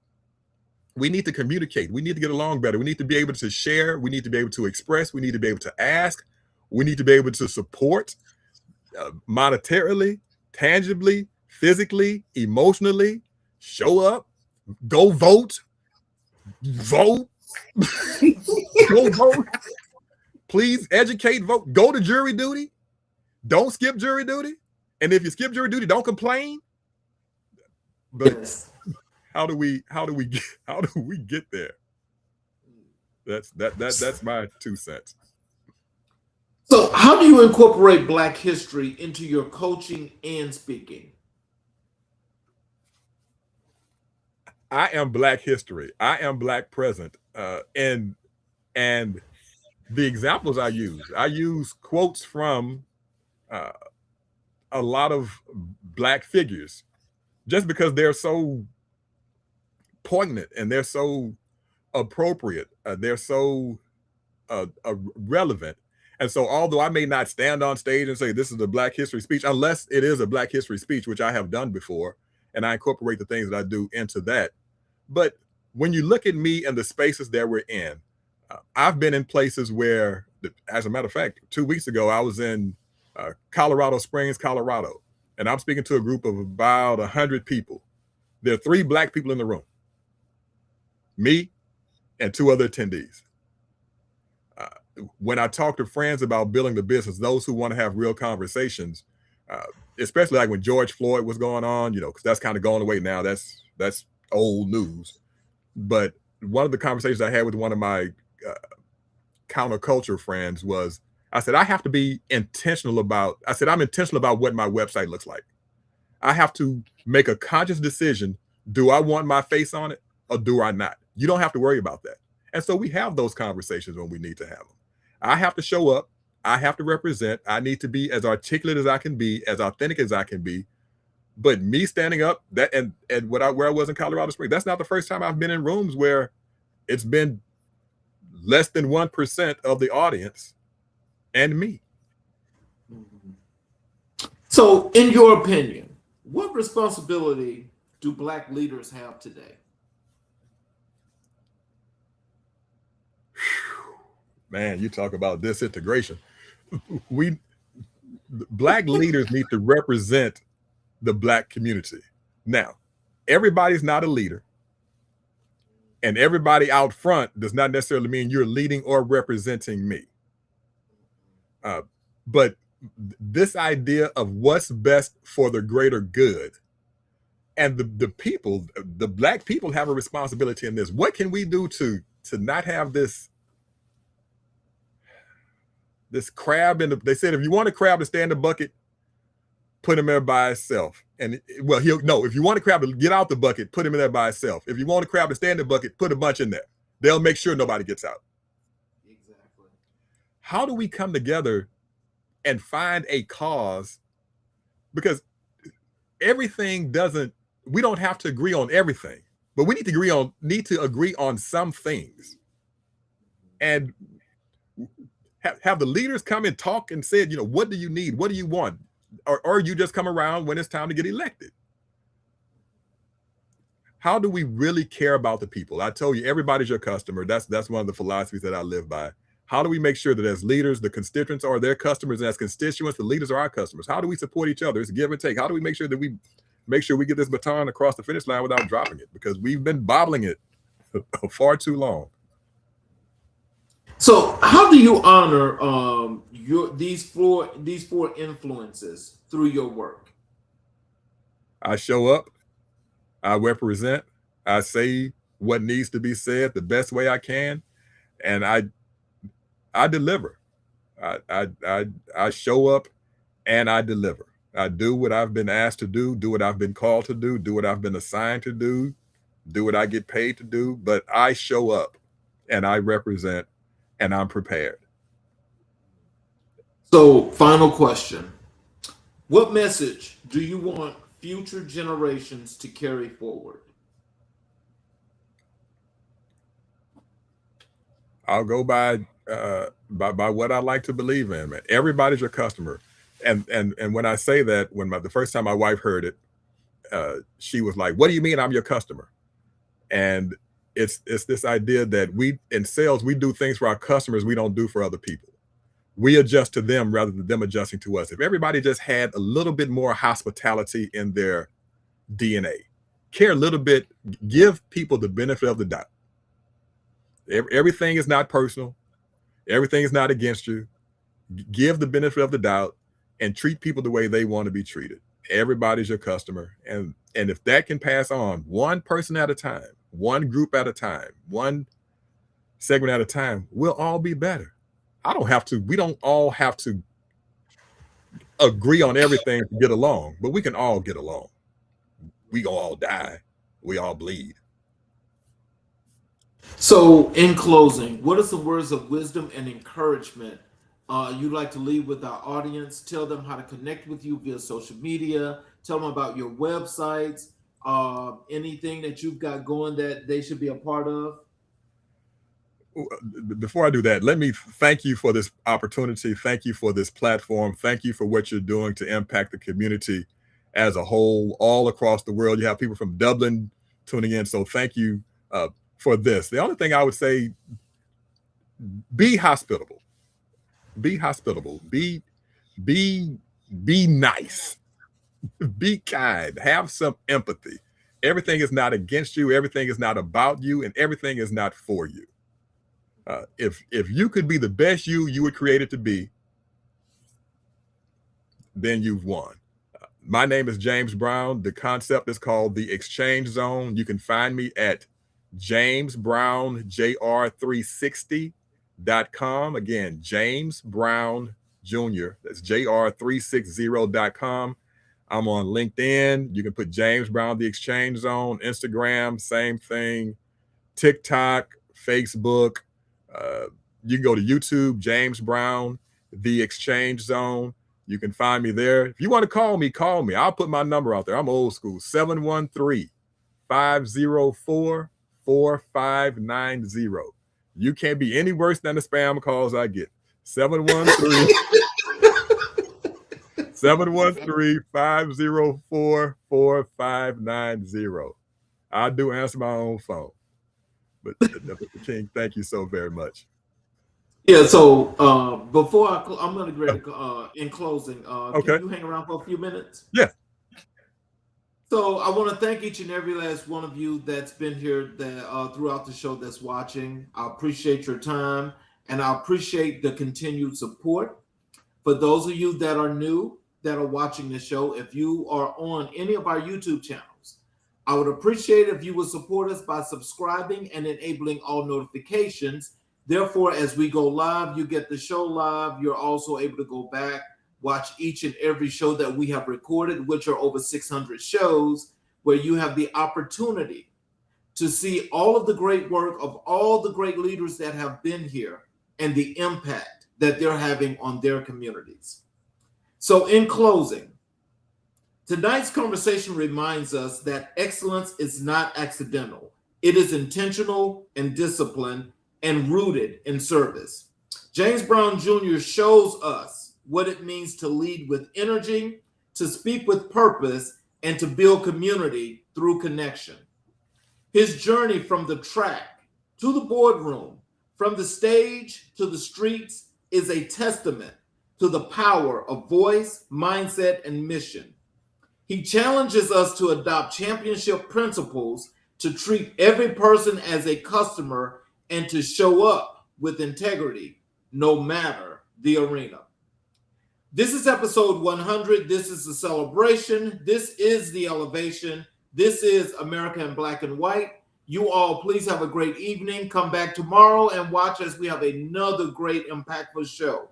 We need to communicate. We need to get along better. We need to be able to share. We need to be able to express. We need to be able to ask. We need to be able to support monetarily, tangibly, physically, emotionally. Show up, go vote, go vote. Please educate, vote, go to jury duty. Don't skip jury duty. And if you skip jury duty, don't complain. But Yes. how do we get there? That's my 2 cents. So how do you incorporate Black history into your coaching and speaking? I am Black history. I am Black present. And the examples I use quotes from a lot of Black figures, just because they're so poignant and they're so appropriate, they're so relevant. And so, although I may not stand on stage and say this is a Black history speech, unless it is a Black history speech, which I have done before, and I incorporate the things that I do into that. But when you look at me and the spaces that we're in, I've been in places where, as a matter of fact, 2 weeks ago, I was in Colorado Springs, Colorado, and I'm speaking to a group of about 100 people. There are 3 Black people in the room, me and 2 other attendees. When I talk to friends about building the business, those who want to have real conversations, especially like when George Floyd was going on, because that's kind of going away now. That's old news. But one of the conversations I had with one of my counterculture friends was, I said, I'm intentional about what my website looks like. I have to make a conscious decision. Do I want my face on it or do I not? You don't have to worry about that. And so we have those conversations when we need to have them. I have to show up. I have to represent. I need to be as articulate as I can be, as authentic as I can be. But me standing up, that and where I was in Colorado Springs, that's not the first time I've been in rooms where it's been less than 1% of the audience and me. So, in your opinion, what responsibility do Black leaders have today? Man, you talk about disintegration. Black leaders need to represent the Black community. Now, everybody's not a leader, and everybody out front does not necessarily mean you're leading or representing me. But this idea of what's best for the greater good, and the people, the Black people have a responsibility in this. What can we do to not have this crab in the, they said, if you want a crab to stay in the bucket, put him there by itself. And well, if you want a crab to get out the bucket, put him in there by itself. If you want a crab to stay in the bucket, put a bunch in there. They'll make sure nobody gets out. Exactly. How do we come together and find a cause? Because we don't have to agree on everything, but we need to agree on some things. And have the leaders come and talk and said, what do you need? What do you want? Or you just come around when it's time to get elected? How do we really care about the people? I told you, everybody's your customer. That's one of the philosophies that I live by. How do we make sure that as leaders, the constituents are their customers, and as constituents, the leaders are our customers? How do we support each other? It's give and take. How do we make sure that we get this baton across the finish line without dropping it? Because we've been bobbling it far too long. So, how do you honor these four influences through your work? I show up, I represent, I say what needs to be said the best way I can, and I deliver. I show up and I deliver. I do what I've been asked to do what I've been called to do what I've been assigned to do what I get paid to do, but I show up and I represent and I'm prepared. So, final question. What message do you want future generations to carry forward? I'll go by what I like to believe in, man. Everybody's your customer. And when I say that, the first time my wife heard it, she was like, "What do you mean I'm your customer?" And it's this idea that we in sales, we do things for our customers we don't do for other people. We adjust to them rather than them adjusting to us. If everybody just had a little bit more hospitality in their DNA, care a little bit, give people the benefit of the doubt. Everything is not personal. Everything is not against you. Give the benefit of the doubt and treat people the way they want to be treated. Everybody's your customer. And if that can pass on one person at a time, one group at a time, one segment at a time, we'll all be better. We don't all have to agree on everything to get along, but we can all get along. We gonna all die. We all bleed. So, in closing, what are some words of wisdom and encouragement you'd like to leave with our audience? Tell them how to connect with you via social media. Tell them about your websites, anything that you've got going that they should be a part of. Before I do that, let me thank you for this opportunity. Thank you for this platform. Thank you for what you're doing to impact the community as a whole, all across the world. You have people from Dublin tuning in. So thank you for this. The only thing I would say, be hospitable. Be hospitable. Be nice. Be kind. Have some empathy. Everything is not against you. Everything is not about you, and everything is not for you. If you could be the best you were created to be, then you've won. My name is James Brown. The concept is called the Exchange Zone. You can find me at jamesbrownjr360.com. Again, James Brown Jr. That's jr360.com. I'm on LinkedIn. You can put James Brown, the Exchange Zone. Instagram, same thing. TikTok, Facebook. You can go to YouTube, James Brown, the Exchange Zone. You can find me there. If you want to call me, call me. I'll put my number out there. I'm old school, 713-504-4590. You can't be any worse than the spam calls I get. 713-504-4590. I do answer my own phone. But King, thank you so very much. Yeah, so before I'm going to in closing, Okay. Can you hang around for a few minutes? Yeah. So I want to thank each and every last one of you that's been here throughout the show that's watching. I appreciate your time, and I appreciate the continued support. For those of you that are new, that are watching the show, if you are on any of our YouTube channels, I would appreciate if you would support us by subscribing and enabling all notifications. Therefore, as we go live, you get the show live. You're also able to go back, watch each and every show that we have recorded, which are over 600 shows, where you have the opportunity to see all of the great work of all the great leaders that have been here and the impact that they're having on their communities. So in closing, tonight's conversation reminds us that excellence is not accidental. It is intentional and disciplined and rooted in service. James Brown Jr. shows us what it means to lead with energy, to speak with purpose, and to build community through connection. His journey from the track to the boardroom, from the stage to the streets, is a testament to the power of voice, mindset, and mission. He challenges us to adopt championship principles, to treat every person as a customer, and to show up with integrity, no matter the arena. This is episode 100. This is the celebration. This is the elevation. This is America in Black and White. You all, please have a great evening. Come back tomorrow and watch as we have another great, impactful show.